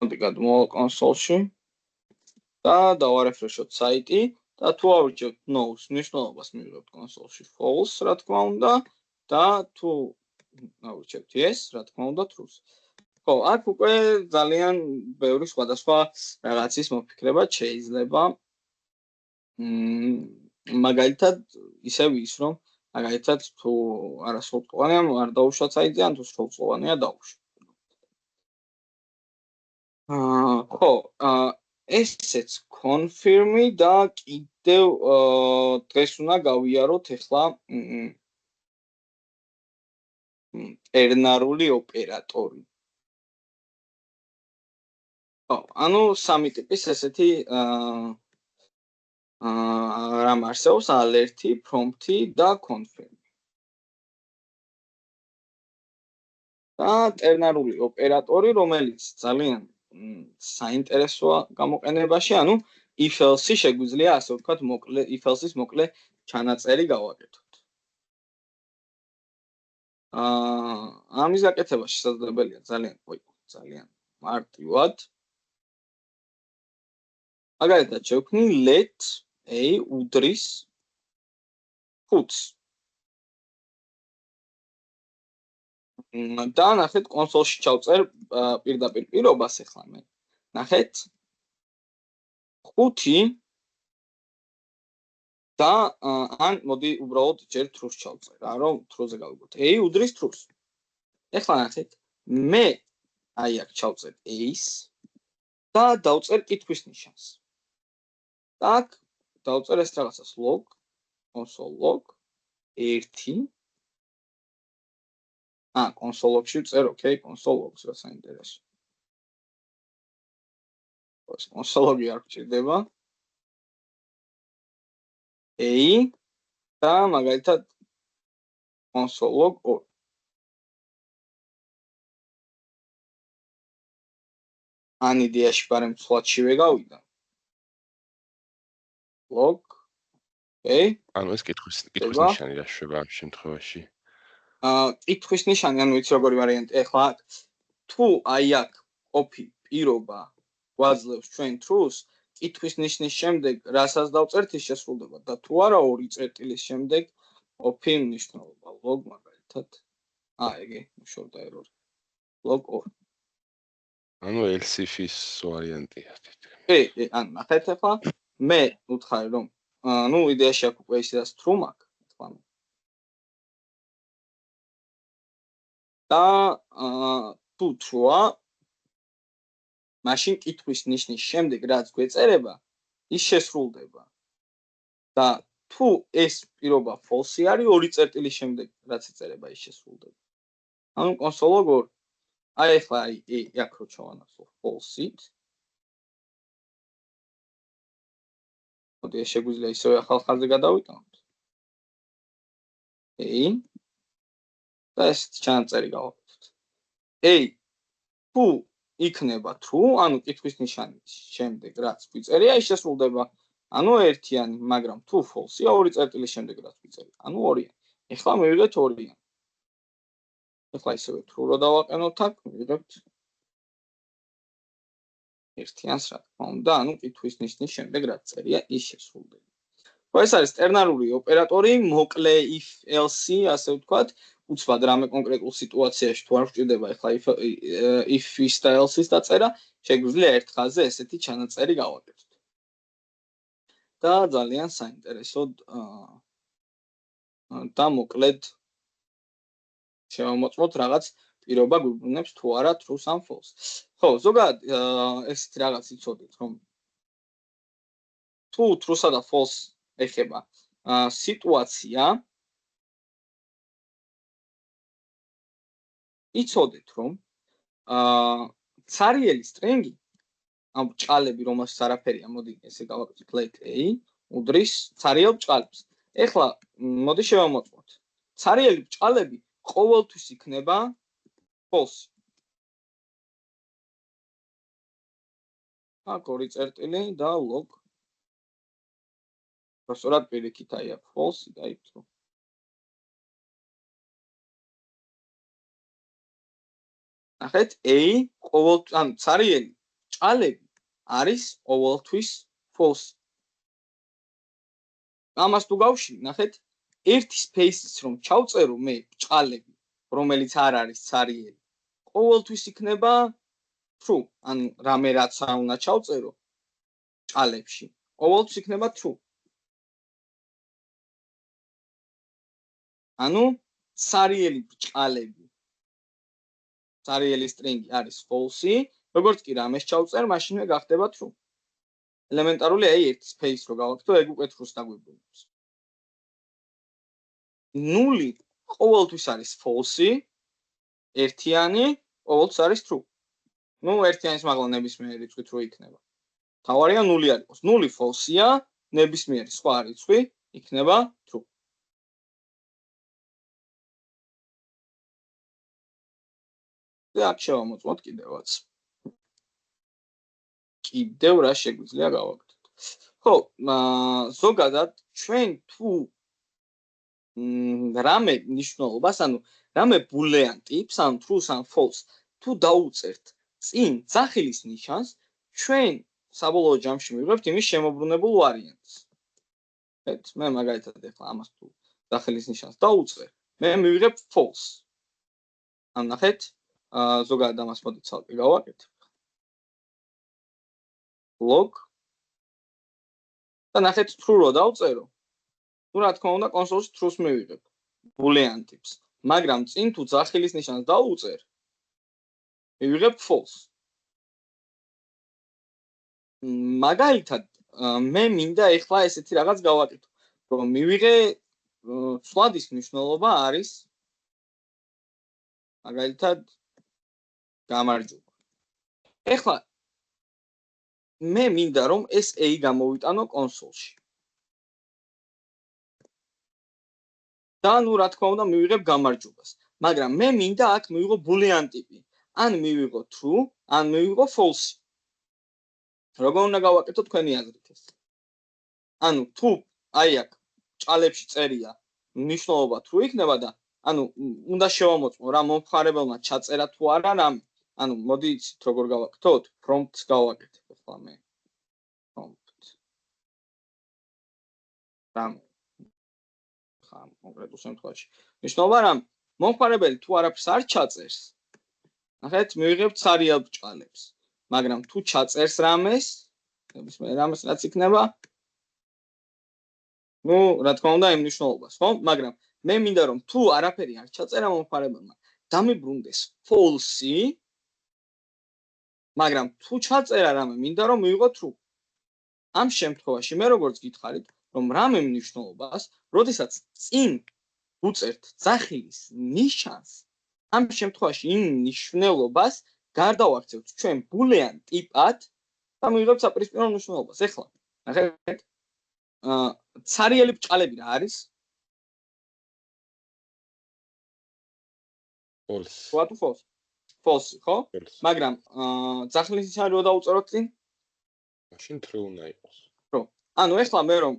მოდი გადმოვალ კონსოლში. და დავარეფრეშოთ საიტი და თუ ავირჩევთ no-ს მნიშვნელობას მივიღებთ კონსოლში false, რა თქმა უნდა, და თუ ავირჩევთ yes, რა თქმა უნდა true-ს. ხო, აქ უკვე ძალიან ბევრი სხვადასხვა რაღაცის მოფიქრება შეიძლება. მაგალითად, ისევ ის, რომ მაგალითად თუ არასრულწლოვანია არ დაუშვათ საიტზე, ან თუ სრულწლოვანია დაუშვათ. ხო, ესეც confirm-ი და კიდევ დღეს უნდა გავიაროთ ახლა ტერნარული ოპერატორი. ხო, ანუ სამი ტიპის ესეთი რამ არსებობს alert-ი, prompt-ი და confirm. და ტერნარული ოპერატორი, რომელიც ძალიან საინტერესოა გამოყენებაში, ანუ if else-ი შეგვიძლია ასე ვთქვათ, მოკლე if else-ის მოკლე ჩანაწერი გავაკეთოთ. ამის გაკეთება შესაძლებელია ძალიან მარტივად. მაგალითად, შევქმნი let a უდრის puts. და ნახეთ კონსოლში ჩავწერ პირდაპირ პირობას ახლა მე. ნახეთ 5 და ან მოდი უბრალოდ ჯერ true-ს ჩავწერ, რომ true-ზე გავიგოთ. a უდრის true-ს. ახლა ნახეთ მე აი აქ ჩავწერ a-ს და დავწერ კითხვის ნიშანს. და აქ დავწერ ეს რაღაცას log console log 1 კონსოლში წერ, ოკეი, console logs რა საინტერესო. ეს კონსოლი არ გჭირდება. a და მაგალითად console log 2. ან იდეაში პარემ ცვლადშივე გავიდა. log ოკეი. ანუ ეს კითხვის ნიშანი რა შვება ამ შემთხვევაში? კითხვის ნიშანი, ანუ იცი როგორი ვარიანტი, ახლა თუ აი აქ ყოფი პირობა გვაძლევს ჩვენ true-ს, კითხვის ნიშნის შემდეგ რასაც დავწერთ ის შესრულდება და თუ არა ორი წერტილის შემდეგ ყოფი მნიშვნელობა log მაგალითად. ეგე, შორდა error. log 2. ანუ else if-ის ვარიანტია. ანუ ნახეთ ახლა მე ვუთხარი რომ ну იდეაში აქ უკვე ისედაც true მაქვს, თქვა. და თუ true-ა მაშინ კითხვის ნიშნის შემდეგ რაც გვეწერება ის შესრულდება. და თუ ეს პირობა false არის, ორი წერტილის შემდეგ რაც ეწერება ის შესრულდება. ანუ console log 2. აი ახლა აქ რო ჩავანაცვლო false-ით. მოდი შეგვიძლია ისევ ახალ ხაზზე გადავიტანოთ. და ეს ჩანაწერი გავაკეთოთ. თუ იქნება true, ანუ კითხვის ნიშანის შემდეგ რაც გვიწერია, ის შესრულდება. ანუ ერთიანი, მაგრამ თუ false-ია, ორი წერტილის შემდეგ რაც გვიწერია, ანუ ორიანი. ახლა მივიღეთ ორიანი. ახლა ისევ true რო დავაყენოთ აქ, მივიღებთ ერთიანს, რა თქმა უნდა, ანუ კითხვის ნიშნის შემდეგ რაც წერია, ის შესრულდება. ხო, ეს არის ტერნარული ოპერატორი, მოკლე if else-ი, ასე ვთქვათ, უცბად რამე კონკრეტულ სიტუაციაში თუ არ გვჭირდება ახლა if-ის და else-ის დაწერა, შეგვიძლია ერთ ხაზზე ესეთი ჩანაწერი გავაკეთოთ. და ძალიან საინტერესოდ და მოკლედ შევამოწმოთ რაღაც პირობა გვიბრუნებს თუ არა true ან false. ხო, ზოგადად ესეთი რაღაც იცოდეთ, რომ თუ true-სა და false ეხება სიტუაცია, იცოდეთ, რომ ცარიელი string-ი, ამ ბჭყალები, რომელსაც არაფერია, მოდი ესე გავაკეთოთ let a უდრის ცარიელ ბჭყალებს. ეხლა მოდი შევამოწმოთ. ცარიელი ბჭყალები ყოველთვის იქნება false. აქ ორი წერტილი და log. სწორად პირიქით აი აქ false და იქ true. ნახეთ a ყოველთვის, ანუ ცარიელი ბჭყალები არის ყოველთვის false. ამას თუ გავშლი, ნახეთ, ერთი space-იც რომ ჩავწერო მე ბჭყალები, რომელიც არ არის ცარიელი, ყოველთვის იქნება true. ან რამე რაც არ უნდა ჩავწერო ბჭყალებში, ყოველთვის იქნება true. ანუ ცარიელი ბჭყალები, ცარიელი string-ი არის false, როგორც კი რამეს ჩავწერ, მაშინვე გახდება true. ელემენტარული აი ერთი space რო გავაკეთო, ეგ უკვე true-ს დაგვიბრუნებს. 0 ყოველთვის არის false, ერთიანი ყოველთვის არის true. ნუ ერთიანის მაღლა ნებისმიერი რიცხვი true იქნება. თავარია 0 არ იყოს. 0 false-ია, ნებისმიერი სხვა რიცხვი იქნება true. და აქ შევამოწმოთ კიდევაც. კიდევ რა შეგვიძლია გავაკეთოთ. ხო, ზოგადად ჩვენ თუ რამე ნიშნულობას, ანუ რამე boolean ტიპს, ან true ან false, თუ დაუწერთ წინ ძახილის ნიშანს, ჩვენ საბოლოო ჯამში მივიღებთ იმის შემოbrunებულ ვარიანტს. მე მაგალითად ახლა ამას თუ ძახილის ნიშანს დაუწერ, მე მივიღებ false. ან ნახეთ, ზოგადად ამას მოდით ცალკე გავაკეთებ. log და ნახეთ true რო დავწერო. თუ რა თქმა უნდა კონსოლში true-ს მივიღებ boolean ტიპს, მაგრამ წინ თუ ძახილის ნიშანს დაუწერ, მივიღებ false. მაგალითად, მე მინდა ეხლა ესეთი რაღაც გავაკეთო, რომ მივიღე ცვლადის მნიშვნელობა არის მაგალითად გამარჯობა. ეხლა მე მინდა რომ ეს A გამოვიტანო კონსოლში. და ნუ რა თქმა უნდა მივიღებ გამარჯვებას. მაგრამ მე მინდა აქ მივიღო boolean ტიპი. ან მივიღო true, ან მივიღო false. როგორ უნდა გავაკეთო თქვენი აზრით ეს? ანუ თუ აი აქ ჭალებში წერია მნიშვნელობა true იქნება და ანუ უნდა შევამოწმო რა მომხმარებელმა ჩაწერა თუ არა რამე. ანუ მოდი იცით როგორ გავაკეთოთ? prompt-ს გავაკეთებ ახლა მე. prompt. რამე. ხა კონკრეტულ შემთხვევაში. ნიშნობა რამ მომხმარებელი თუ არაფერს არ ჩაწერს. ნახეთ, მივიღებთ ცარიელ ბჭყალებს. მაგრამ თუ ჩაწერს რამეს, რამეს რაც იქნება, ნუ რა თქმა უნდა იმ ნიშნულობას, ხო? მაგრამ მე მინდა რომ თუ არაფერი არ ჩაწერა მომხმარებელმა, დამიბრუნდეს false, მაგრამ თუ ჩაწერა რამე, მინდა რომ მივიღო true. ამ შემთხვევაში მე როგორც გითხარით, რომ რამე მნიშვნელობას, როდესაც წინ უწერთ ძახილის ნიშანს, ამ შემთხვევაში იმ ნიშნულობას გარდავაქცევთ ჩვენ boolean ტიპად და მივიღებთ საპირისპირო მნიშვნელობას. ეხლა, ნახეთ, ცარიელი ბჭყალები რა არის? false. What false? False, ხო? მაგრამ ძახილის ნიშანი რო დაუწეროთ წინ? მაშინ true უნდა იყოს. ანუ ეხლა მე რომ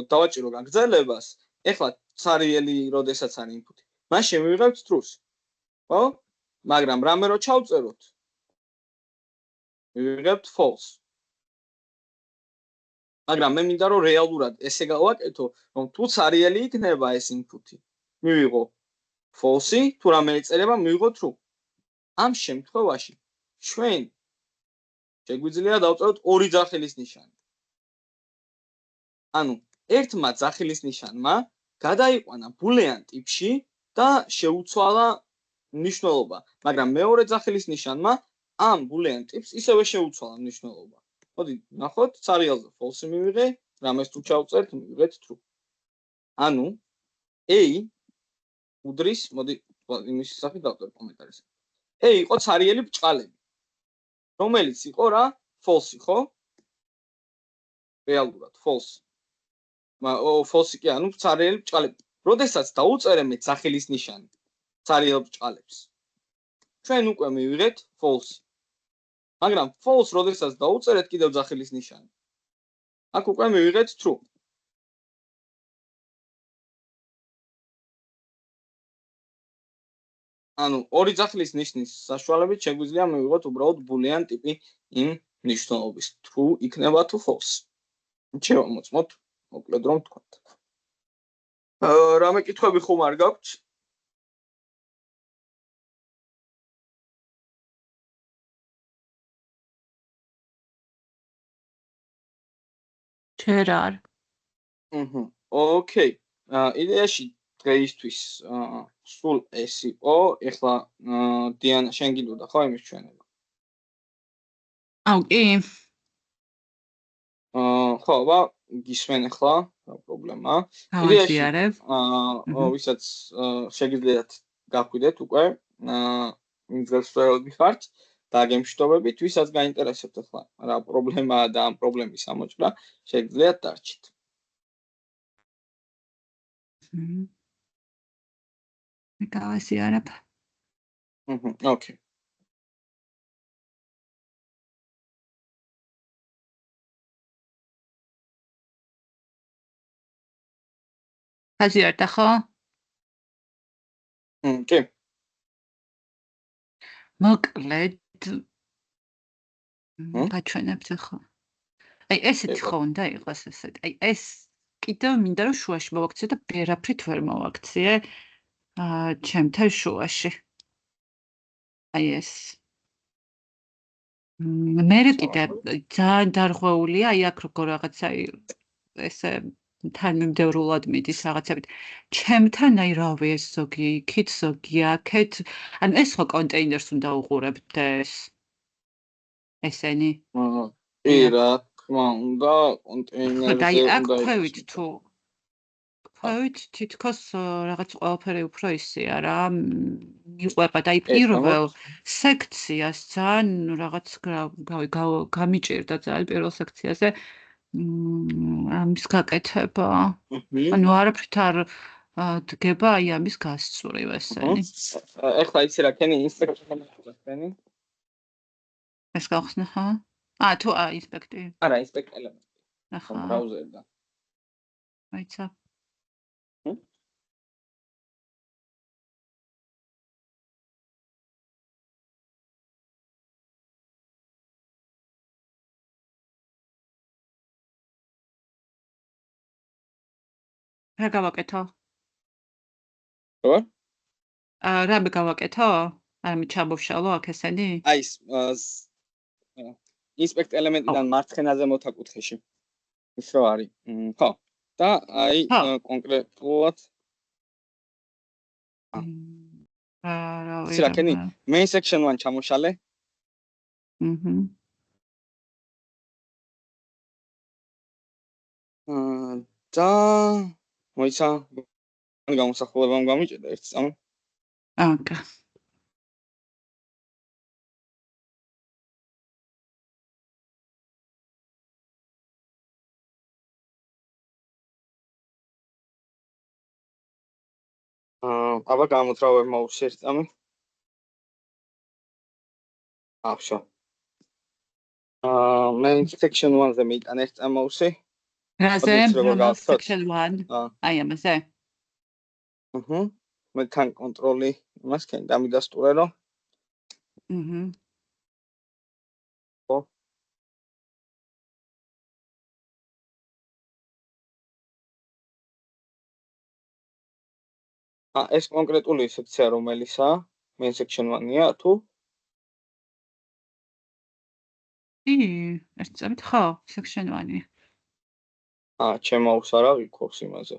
დავაჭირო გაგრძელებას, ეხლა ცარიელი როდესაც არის input-ი. მაშინ მივიღებთ true-ს. ხო? მაგრამ რამე რო ჩავწეროთ, მივიღებთ false. მაგრამ მე მინდა რომ რეალურად ესე გავაკეთო, რომ თუ ცარიელი იქნება ეს input-ი, მივიღო false, თუ რამე ეწერება, მივიღო true. ამ შემთხვევაში ჩვენ შეგვიძლია დავწეროთ ორი ძახილის ნიშანი. ანუ ერთმა ძახილის ნიშანმა გადაიყვანა boolean ტიპში და შეუცვალა ნიშნულობა, მაგრამ მეორე ძახილის ნიშანმა ამ boolean ტიპს ისევე შეუცვალა ნიშნულობა. მოდი ნახოთ, ცარიელზე false მივიღე, რამეს თუ ჩავწერთ, მივიღეთ true. ანუ A უდრის, მოდი იმის სახით დავწერე კომენტარზე. A იყო ცარიელი ბჭყალები, რომელიც იყო რა? false, ხო? რეალურად false. false კი ანუ ცარიელი ბჭყალები. როდესაც დაუწერე მე ძახილის ნიშანი ცარიელ ბჭყალებს, ჩვენ უკვე მივიღეთ false. მაგრამ false როდესაც დაუწერეთ კიდევ ძახილის ნიშანი, აქ უკვე მივიღეთ true. ანუ ორი ძახილის ნიშნის საშუალებით შეგვიძლია მივიღოთ უბრალოდ boolean ტიპი იმ ნიშნულობის, true იქნება თუ false. შევამოწმოთ, მოკლედ რომ თქვათ. რამე კითხვები ხომ არ გაქვთ? ჯერ არ. ოკეი. იდეაში დღეისთვის სულ ეს იყო. ეხლა დიანა შენ გინდოდა ხო იმის ჩვენება? აუ კი. ხო, გისმენ ახლა, რა პრობლემა. გავაზიარებ. ვისაც შეგიძლიათ გაგვიდეთ უკვე, იმ დღეს ვეროდი ხართ და გემშვიდობებით, ვისაც გაინტერესებთ ახლა რა პრობლემაა და ამ პრობლემის ამოჭრა, შეგიძლიათ დარჩით. გავაზიარებ. ოკეი. გაზიარდა ხო? კი. მოკლედ გაჩვენებთ ხო? აი ესეთი ხო უნდა იყოს ესეთი. აი ეს კიდევ მინდა რომ შუაში მოვაქციე და ვერაფრით ვერ მოვაქციე ჩემთან შუაში. აი ეს. მე კიდე ძალიან დარღვეულია აი აქ როგორ რაღაცა ესე თანმიმდევრულად მიდის რაღაცებით. ჩემთან აი რავი ეს ზოგი იქით, ზოგი აქეთ. ანუ ეს ხო კონტეინერს უნდა უყურებდეს. ესენი. კი რა თქმა უნდა, კონტეინერზე უნდა ქვევით თუ ქვევით თითქოს რაღაც ყველაფერი უფრო ისია რა. იყვება და აი პირველ სექციას ძალიან რაღაც გამიჭირდა ძალიან პირველ სექციაზე. ამის გაკეთება. ანუ არაფრით არ დგება აი ამის გასწვრივ ესენი. ეხლა იცი რა ქენი ინსპექტორი. ეს გავხსნა ხო? თუ ინსპექტი. არა, ინსპექტ ელემენტი. ახლა ბრაუზერიდან. აიცა. რა გავაკეთო? ხო? რა გავაკეთო? არ ჩამოვშალო აქ ესენი? აი ინსპექტ ელემენტიდან მარცხენაზე მოთაკუთხეში. ის რო არის. ხო. და აი კონკრეტულად რა ვიცი რა ქენი main section-თან ჩამოშალე. და მოიცა გამოსახულებამ გამიჭედა ერთ წამო. ოკეი. აბა გამოთრავე მაუსი ერთ წამო. აბშო. main section-ზე მეიტან ერთ წამო მაუსი. რაზე? section 1. აი ამაზე. მე თან კონტროლი იმას ქენ დამიდასტურე რომ. ხო. ეს კონკრეტული სექცია რომელიცაა? main section 1-ია თუ? ერთ წამით ხო, section 1-ი. ჩემაუს არა ვიქობს იმაზე.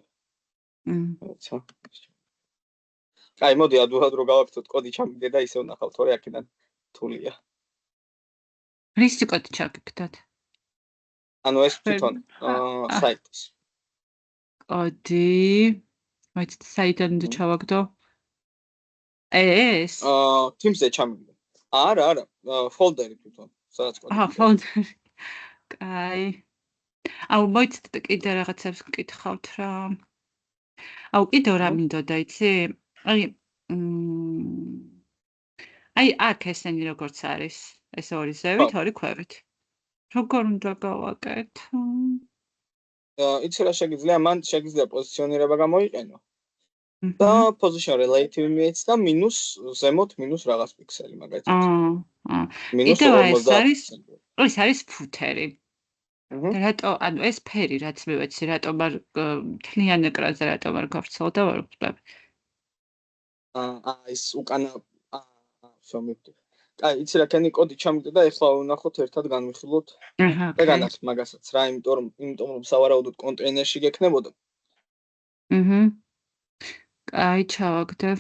აიცა. აი მოდი ადვილად რო გავაკეთოთ კოდი ჩამიგდე და ისე ვნახავთ თორე აქედან თულია. რისი კოდი ჩაგიგდათ? ანუ ეს თვითონ საიტის. კოდი მოიცით საიდან უნდა ჩავაგდო? ეს? Teams-ზე ჩამიგდე. არა, folder-ი თვითონ. სადაც კოდი. folder. კაი. აუ მოიცით კიდე რაღაცებს გკითხავთ რა. აუ კიდევ რა მინდოდა იცი? აი აქ ესენი როგორც არის, ეს ორი ზევით, ორი ქვევით. როგორ უნდა გავაკეთო? იცი რა შეგიძლია, მან შეგიძლია პოზიციონირება გამოიყენო. და position relative image და მინუს ზემოთ მინუს რაღაც პიქსელი მაგალითად. კიდევ ეს არის ფუთერი. რატო, ანუ ეს ფერი, რაც მე ვეცი, რატომ არ მთლიან ეკრანზე რატომ არ გავრცელდა ვერ ვხვდები. ის უკანა всё მივხვდი. კაი, იცი რა ქენი კოდი ჩამიგდა და ეხლა ვნახოთ ერთად განვიხილოთ აჰა, და განახთ მაგასაც რა, იმიტომ რომ სავარაუდოდ კონტეინერში გექნებოდა. აჰა. კაი, ჩავაგდებ.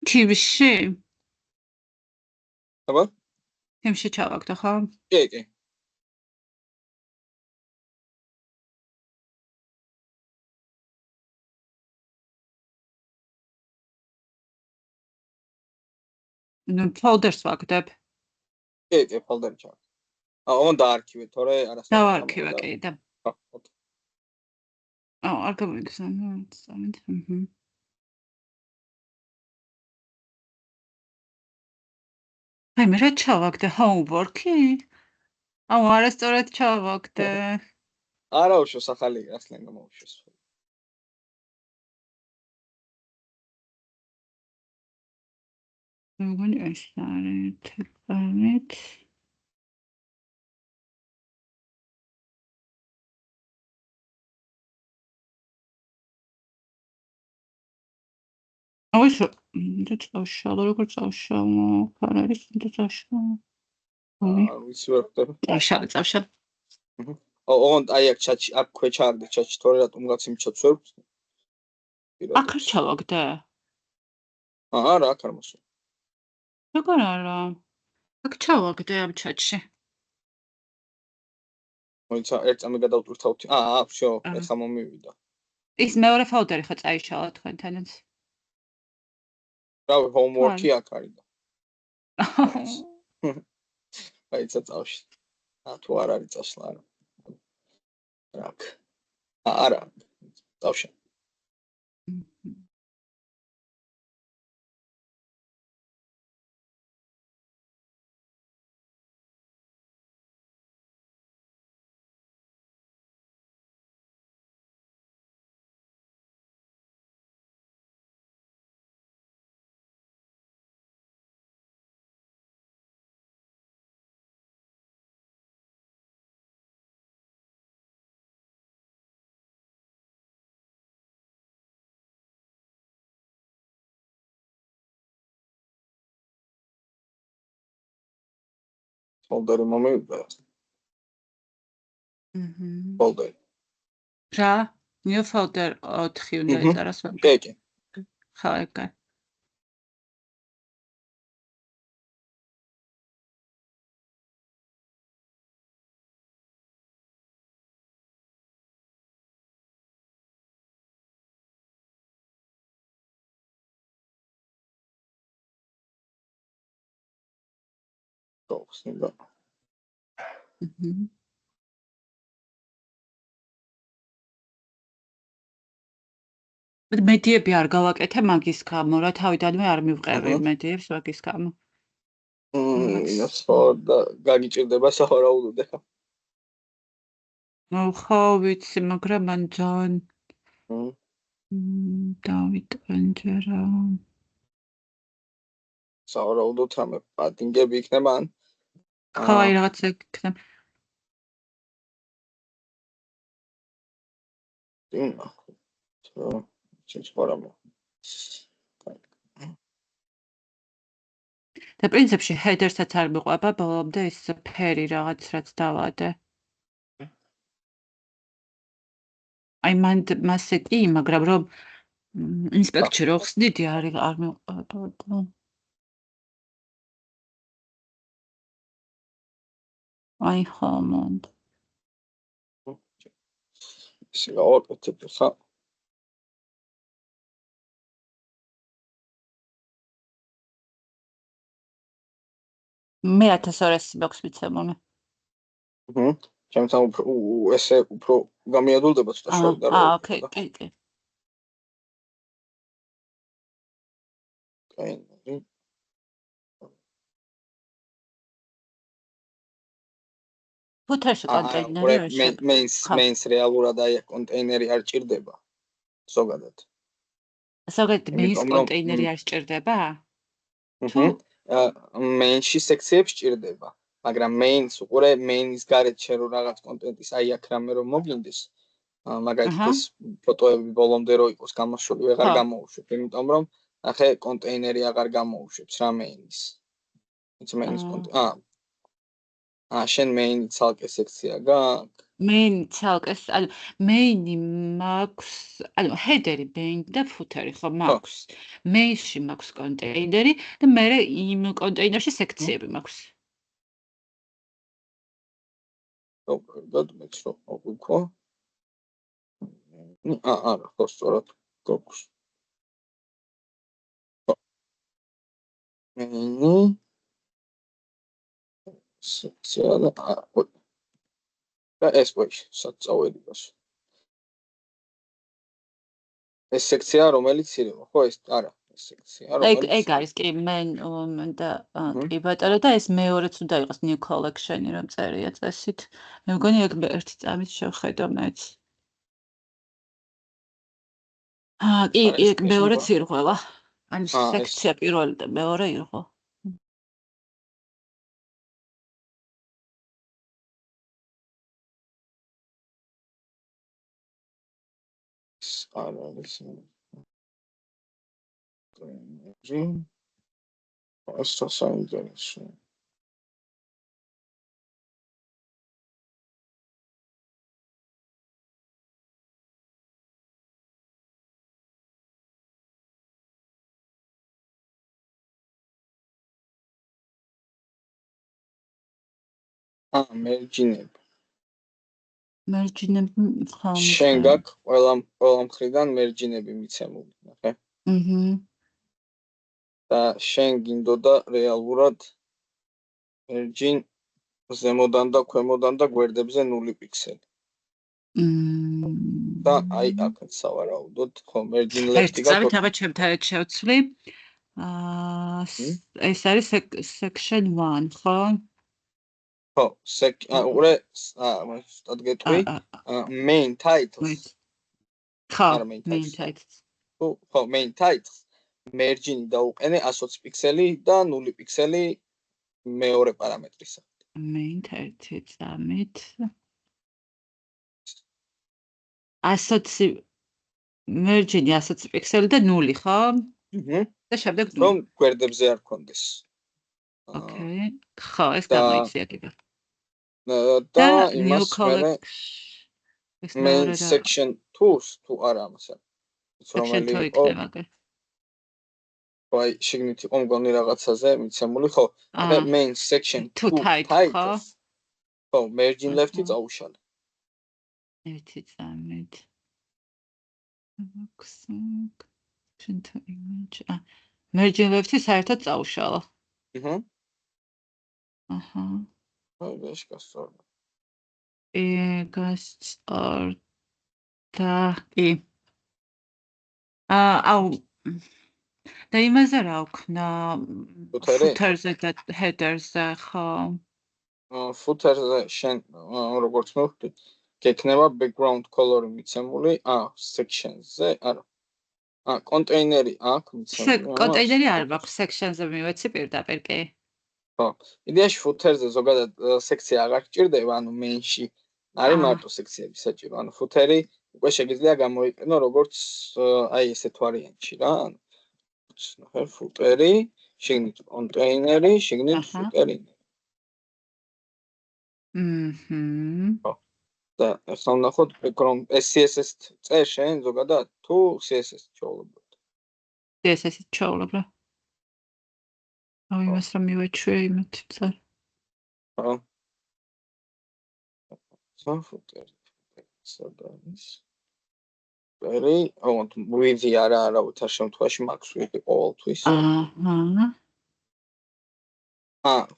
TV-ში? აბა? TV-ში ჩავაგდო, ხო? კი. ნუ ფოლდერს ვაგდებ. კი, ფოლდერი ჩავაგდე. უნდა არქივე, თორე არასდროს. დავარქივე კიდე. ხო. არ გამიგზავნა. აი მე რა ჩავაგდე homework-ი? არასწორად ჩავაგდე. არა უშოს ახალი ასლენ გამოუშვეს. მეგონი ეს არის თექნით. უშო, და წავშალო, როგორ წავშალო? არ არის და წავშალო. ვიცი ვერ ხდება. წავშალე. ოღონდ აი აქ ჩატში, აქ ქვეჩა აგდე ჩატში, თორე რატომ გაც იმჩაც ვერ ვხსნი. აქ არ ჩავაგდე? არა, აქ არ მოსვა. როგორ არა? აქ ჩავაგდე ამ ჩატში. მოიცა ერთ წამი გადავტვირთავთ. всё, ეხლა მომივიდა. ის მეორე ფოლდერი ხო წაიშალა თქვენთანაც? რავი, homework-ი აქ არის და. აიცა წავში. თუ არ არის წასვლა არა. რაკ. არა. წავში. ფოლდერი მომივიდა. ფოლდერი. რა? new folder 4 უნდა ეწერას. კი. ხო, ეგ. გავხსნიდა. მედიები არ გავაკეთე მაგის გამო, რა თავიდანვე არ მივყევი მედიებს მაგის გამო. ხო, და გაგიჭირდება სავარაუდოდ ეხლა. ხო, ვიცი, მაგრამ მან ძალიან დავიტანჯერა. სავარაუდოდ რამე პადინგები იქნება ან ხო, აი რაღაცა იქნება. და პრინციპში header-საც არ მიყვება ბოლომდე ის ფერი რაღაც რაც დავადე. აი მასე კი, მაგრამ რომ ინსპექტში რო ხსნიდი არ მიყვება. აი ხომონდ. ისე გავაკეთებ ხა. მე 1200 მაქვს მიცემული. ჩემთან ესე უფრო გამიადულდება ცოტა შორი და რა ოკეი, კი. ფუთერში კონტეინერი არ შეგვიძლია. მეინს რეალურად აი კონტეინერი არ ჭირდება ზოგადად. ზოგადად მეინს კონტეინერი არ სჭირდება? მეინში სექციებს ჭირდება, მაგრამ მეინს უყურე მეინის გარეთ შენ რო რაღაც კონტენტის აი აქ რამე რომ მოგინდეს, მაგალითად ეს ფოტოები ბოლომდე რო იყოს გამოსული ვეღარ გამოუშვებ, იმიტომ რომ ახე კონტეინერი აღარ გამოუშვებს რა მეინის. იცი მეინის შენ მეინი ცალკე სექცია გაქვს? მეინი ცალკე, ანუ მეინი მაქვს, ანუ ჰედერი, მეინი და ფუთერი ხო მაქვს. მეინში მაქვს კონტეინერი და მე იმ კონტეინერში სექციები მაქვს. კარგად, მეც რო აღვიქვა. არა, ხო სწორად გვაქვს. მეინი სექცია და ეს ვეში, საწავედი გასო. ეს სექცია რომელიც ირევა, ხო ეს არა, ეს სექცია რომელიც ეგ არის კი მენ და კი ბატონო და ეს მეორეც უნდა იყოს new collection-ი რომ წერია წესით. მე მგონი ეგ ერთი წამით შევხედო მეც. კი, ეგ მეორეც ირღვევა. ანუ სექცია პირველი და მეორე ირღვა. არის ეს საინტერესო. მერჯინები. მერჯინები ხომ შენ გაქვს ყველა მხრიდან მერჯინები მიცემული, ნახე? და შენ გინდოდა რეალურად მერჯინ ზემოდან და ქვემოდან და გვერდებზე 0 პიქსელი. და აი აქაც სავარაუდოდ ხო მერჯინ left-ი გაქვს. ერთ წამით ჩემთან ერთ შევცვლი. ეს არის section 1, ხო? ხო, უყურე, ზუსტად გეტყვი, main titles. ხო, main titles. ხო, main titles. merging დაუყენე 120 პიქსელი და 0 პიქსელი მეორე პარამეტრისა. main ერთი წამით. 120 merging 120 პიქსელი და 0, ხო? და შემდეგ რომ გვერდებზე არ გქონდეს. ოკეი. ხო, ეს გამოიწია კიდე. და იმას main section 2-ს თუ არა ამასა. section 2 იქნება კი. აი, შეგნით იყო მგონი რაღაცაზე მიცემული, ხო? და main section 2 titles. ხო, merging left-ი წაუშალე. ერთი წამით. merging left-ი საერთოდ წაუშალა. აი, ეს გასწორდა. გასწორდა. კი. აუ და იმაზე რა ვქნა footer-ზე და header-ზე ხო? footer-ზე შენ როგორც მოვხდი, გექნება background color-ი მიცემული, section-ზე, არა. კონტეინერი აქვს მიცემული. კონტეინერი არ მაქვს, section-ზე მივეცი პირდაპირ კი. ხო. იდეაში footer-ზე ზოგადად სექცია აღარ გჭირდება, ანუ main-ში არის მარტო სექციები საჭირო. ანუ footer-ი უკვე შეგიძლია გამოიყენო როგორც აი ესეთ ვარიანტში რა. ნახე footer-ი, შეგნით კონტეინერი, შეგნით footer-ი. ხო. და ახლა ვნახოთ background CSS წერ შენ ზოგადად თუ CSS ჩაულებთ? CSS ჩაულებ რა. აუ იმას რომ მივეჩვე იმით წერ. ხო. footer. სადაც ვერი, ვიძი არა არავითარ შემთხვევაში მაქვს ვიყი ყოველთვის.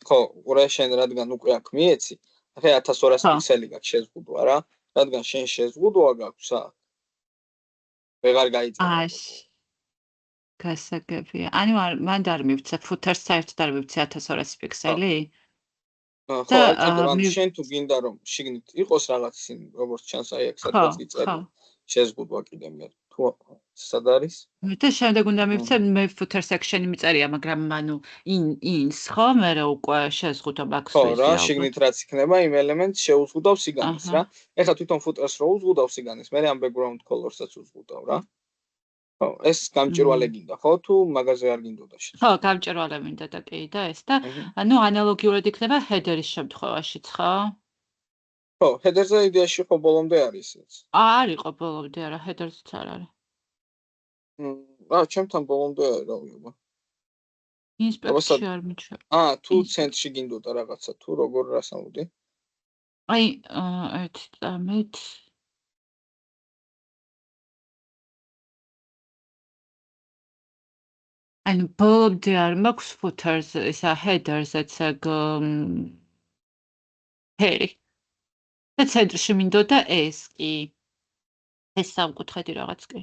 ხო, ყურე შენ რადგან უკვე აქ მიეცი, ახლა 1200 ხო. პიქსელი გაქვს შეზღუდვა რა. რადგან შენ შეზღუდვა გაქვს აქ. ვეღარ გაიწერა. გასაგებია. ანუ მან არ მივცე ფუთერს საერთოდ არ მივცე 1200 პიქსელი? ხო, და, აი კიდევ ან მივ- შენ თუ გინდა რომ შიგნით იყოს რაღაც ისინი, როგორც ჩანს აი აქ ხო, სადღაც იწერი. ხო. შეზღუდვა კიდე მე თუ სად არის? და შემდეგ უნდა მივცე მე footer section-ი მიწერია, მაგრამ ანუ in's ხო, მე უკვე შეზღუდვა მაქვს ხო ვიზი რა, ალბათ. შიგნით რაც იქნება, იმ ელემენტს შეუზღუდავს სიგანეს აჰა. რა. ეხლა თვითონ footer-ს რო უზღუდავს სიგანეს, მე ამ background color-საც უზღუდავ რა. ხო, ეს გამჭირვალე გინდა, ხო, თუ მაგაზე არ გინდოდა შენ. ხო, გამჭირვალე მინდა და კი და ეს და ანუ ანალოგიურად იქნება header-ის შემთხვევაშიც, ხო? ხო, header-ზე იდეაში ხო ბოლომდე არის ეს. არ იყო ბოლომდე, არა, header-იც არ არის. რა, ჩემთან ბოლომდე არის რა ვიღება. ინსპექტში არ მიჩვენა. თუ ცენტრში გინდოდა რაღაცა, თუ როგორ რას ამოდი? აი, ერთი წამით ანუ ბოლომდე არ მაქვს footers, ისა headers-იც ეგ ფერი. და ცენტრში მინდოდა ეს კი. ეს სამკუთხედი რაღაც კი.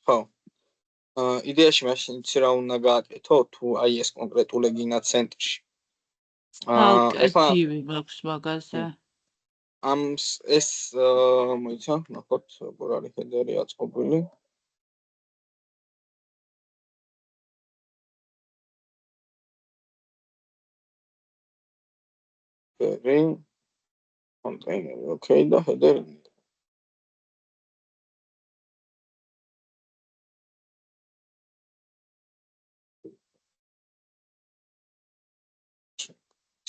ხო. იდეაში მაშინ იცი რა უნდა გააკეთო, თუ აი ეს კონკრეტული გინა ცენტრში. ეხლა დივი მაქვს მაგაზე. ეს მოიცა, ნახოთ, როგორ არის header-ი აწყობილი. container, okay, და header.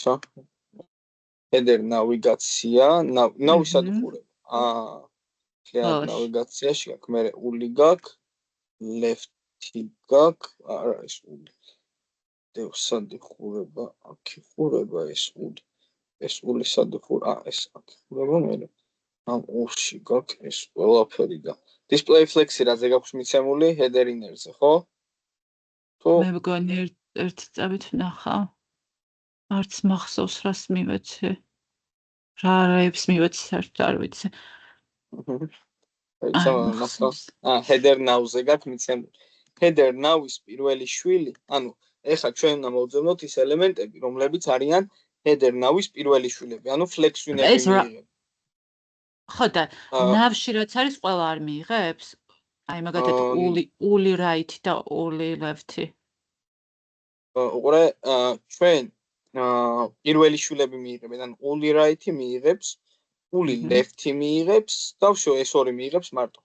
So, header navigация, ნავისად ხურება. client navigация-ში აქ მე ული გაქვს, left-ი გაქვს, არა ეს ული. სად ხურება, აქ ხურება ეს ული. ეს ული სად ხურება, ეს აქ ხურება მე. ამ ულში გაქვს ეს ყველაფერი და display flex-ი რაზე გაქვს მიცემული header-ინერზე, ხო? მე მგონი ერთი წამით ვნახავ. არც მახსოვს რას მივეცე. რა არაებს მივეცე, საერთოდ არ ვიცი. header now-ზე გაქვს მიცემული. header now-ის პირველი შვილი, ანუ ეხლა ჩვენ უნდა მოვძებნოთ ის ელემენტები, რომლებიც არიან header now-ის პირველი შვილები, ანუ flex-ვინები მიიღებ. ხო და ნავში რაც არის, ყველა არ მიიღებს? აი მაგათად ული right და ული left-ი. უყურე, ჩვენ პირველი შვილები მიიღებენ, ანუ ული right-ი მიიღებს, ული left-ი მიიღებს და всё, ეს ორი მიიღებს მარტო.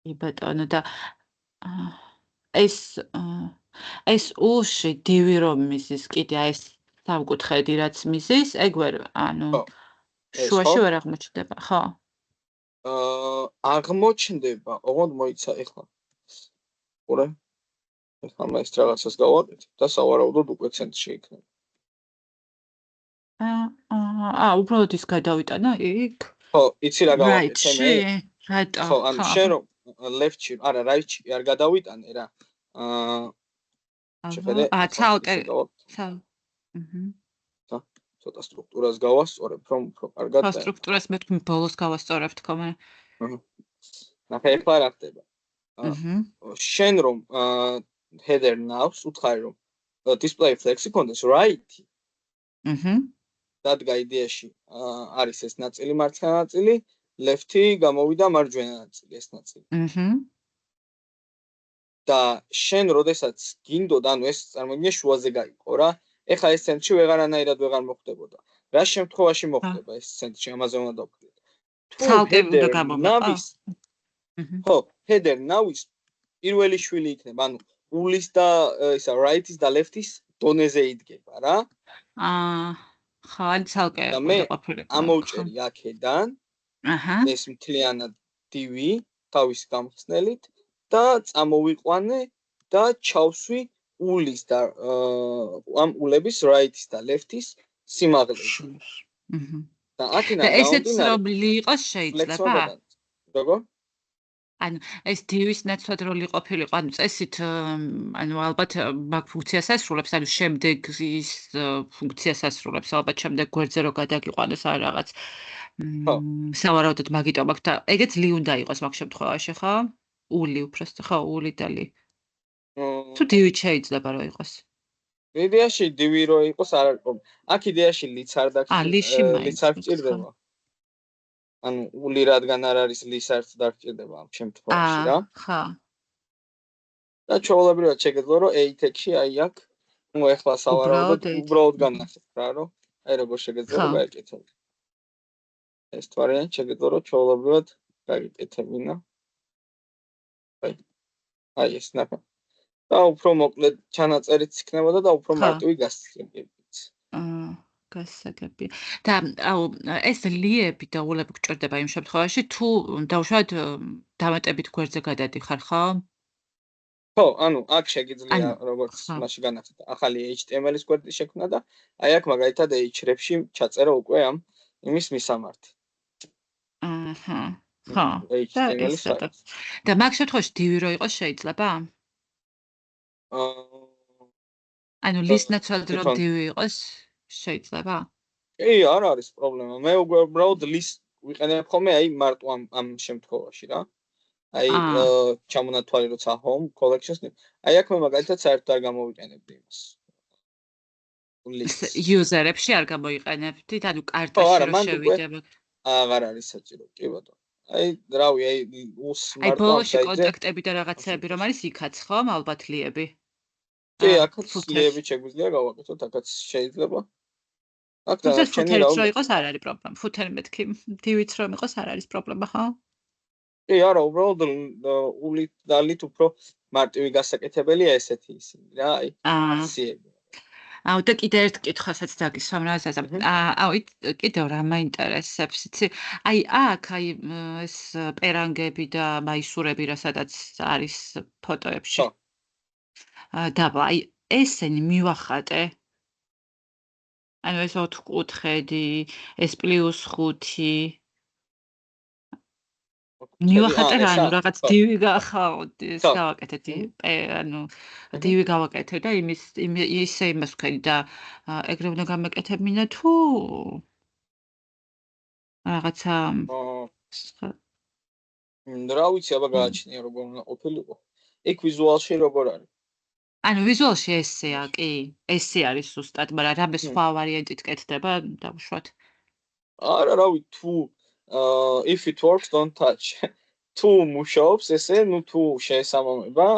კი ბატონო და ეს ულში დივი რომ მისის, კიდე ეს სამკუთხედი რაც მისის, ეგ ვერ, ანუ შუაში ვერ აღმოჩნდება, ხო? აღმოჩნდება, ოღონდ მოიცა ეხლა. უყურე. ეხლა მე ეს რაღაცას გავაკეთებ და სავარაუდოდ უკვე ცენტრში იქნება. უბრალოდ ის გადავიტანა იქ? ხო, იცი რა გავაკეთე მე? რატო? ხო, ანუ შენ რომ left-ში, არა, right-ში არ გადავიტანე რა. შეხედე? ცალკე. ცოტა სტრუქტურას გავასწორებ, რომ უფრო კარგად და სტრუქტურას მე თქვი ბოლოს გავასწორებ თქო მე. ნახე ეხლა რა ხდება. შენ რომ header now-ს უთხარი რომ display flex-ი კონდეს right-ი. დადგა იდეაში არის ეს ნაწილი მარცხენა ნაწილი, left-ი გამოვიდა მარჯვენა ნაწილი ეს ნაწილი. და შენ როდესაც გინდოდ, ანუ ეს წარმოგიდგენია შუაზე გაიყო რა. ეხლა ეს ცენტრში ვეღარანაირად ვეღარ მოხდებოდა. რა შემთხვევაში მოხდება ეს ცენტრში, ამაზე უნდა დავხდეთ. ცალკე უნდა გამომიყო. ხო, header now-ის პირველი შვილი იქნება, ანუ ულის და ისა right-ის და left-ის დონეზე იდგება რა. ხო, ან ცალკე უნდა ყოფილიყო. ამოვჭერი აქედან. ეს მთლიანად დივი თავის გამხსნელით და წამოვიყვანე და ჩავსვი ულის და ამ ულების right-ის და left-ის სიმაღლეზე. და აქედან ესეც რომ ლი იყოს შეიძლება? როგორ? ანუ ეს დივის ნაცვლად როლი ყოფილიყო, ანუ წესით ანუ ალბათ მაგ ფუნქციას ასრულებს, ანუ შემდეგ ის ფუნქციას ასრულებს, ალბათ შემდეგ გვერდზე რო გადაგიყვანოს არ რაღაც სავარაუდოდ მაგიტომ აქვს და ეგეც ლი უნდა იყოს მაგ შემთხვევაში, ხო? ული უბრალოდ, ხო, ული და ლი. თუ დივი შეიძლება რომ იყოს. იდეაში დივი რო იყოს არ არის პრობლემა. აქ იდეაში ლიც არ ლიც არ გჭირდება. ანუ ული რადგან არ არის ლის არც დაგჭირდება ამ შემთხვევაში რა. ხა. და ჩვეულებრივად შეგეძლო რომ 8-ში აი აქ ნუ ეხლა სავარაუდოდ უბრალოდ განახეთ რა რომ აი როგორ შეგეძლო რომ გაიკეთო. ეს ვარიანტი შეგეძლო რომ ჩვეულებრივად გაიკეთებინა. აი ეს ნახე. და უფრო მოკლედ ჩანაწერიც იქნებოდა და უფრო მარტივი გასაგებია. გასაგებია. და აუ ეს ლიები და ულები გჭირდება იმ შემთხვევაში თუ დავუშვათ დამატებით გვერდზე გადადიხარ, ხო? ხო, ანუ აქ შეგიძლია როგორც მასში განახეთ ახალი HTML-ის გვერდის შექმნა და აი აქ მაგალითად href-ში ჩაწერა უკვე ამ იმის მისამართი. აჰა. ხო. და მაგ შემთხვევაში დივი რო იყოს შეიძლება? ანუ ლის ნაცვლად რომ დივი იყოს შეიძლება? კი, არ არის პრობლემა. მე უბრალოდ ლის ვიყენებ ხოლმე აი მარტო ამ შემთხვევაში რა. აი ჩამონათვალი როცა home collections აი აქ მე მაგალითად საერთოდ არ გამოვიყენებდი იმას. user-ებში არ გამოიყენებდი, ანუ კარტაში რო შევიდებოდ. აღარ არის საჭირო, კი ბატონო. აი, რავი, აი უსმარტო აი ბოლოში კონტაქტები და რაღაცეები რომ არის იქაც ხომ ალბათ ლიები. კი, აქაც ლიები შეგვიძლია გავაკეთოთ, აქაც შეიძლება. აქ და ფუთერიც რო იყოს არ არის პრობლემა. ფუთერი მეთქი, დივიც რომ იყოს არ არის პრობლემა, ხო? კი, არა, უბრალოდ ული და ლით უფრო მარტივი გასაკეთებელია ესეთი ისინი რა, აი. ასიები. აუ და კიდე ერთ კითხვასაც დაგისვამ რა ზაზა. აუ კიდევ რა მაინტერესებს, იცი? აი აქ აი ეს პერანგები და მაისურები რა სადაც არის ფოტოებში. დაბა, აი ესენი მივახატე. ანუ ეს 4 კუთხედი, ეს +5 მივახატე რა, ანუ რაღაც დივი გახავდეს, გავაკეთეთ, ანუ დივი გავაკეთე და ისე იმას ვქენი და ეგრე უნდა გამეკეთებინა თუ რაღაცა რა ვიცი, აბა გააჩნია როგორ უნდა ყოფილიყო. იქ ვიზუალში როგორ არის? ანუ ვიზუალში ესეა, კი, ესე არის ზუსტად, მაგრამ რამე სხვა ვარიანტით კეთდება, დავუშვათ. არა, რავი, თუ if it works don't touch. თუ მუშაობს ესე, ნუ თუ შეესაბამება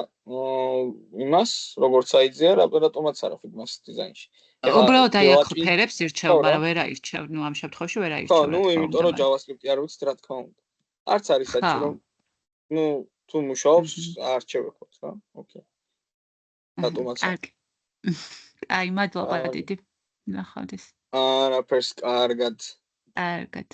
იმას, როგორც აიძია, რატომაც არა ფიგმას დიზაინში. უბრალოდ აი აქ ფერებს ირჩევ, მაგრამ ვერ აირჩევ, ნუ ამ შემთხვევაში ვერ აირჩევ. ხო, ნუ იმიტომ რომ JavaScript-ი არ ვიცით რა თქმა უნდა. არც არის საჭირო. ნუ თუ მუშაობს, არჩევებოთ რა. ოკეი. რატომაც არა. აი, მადლობა დიდი. ნახავდეს. არაფერს კარგად. კარგად.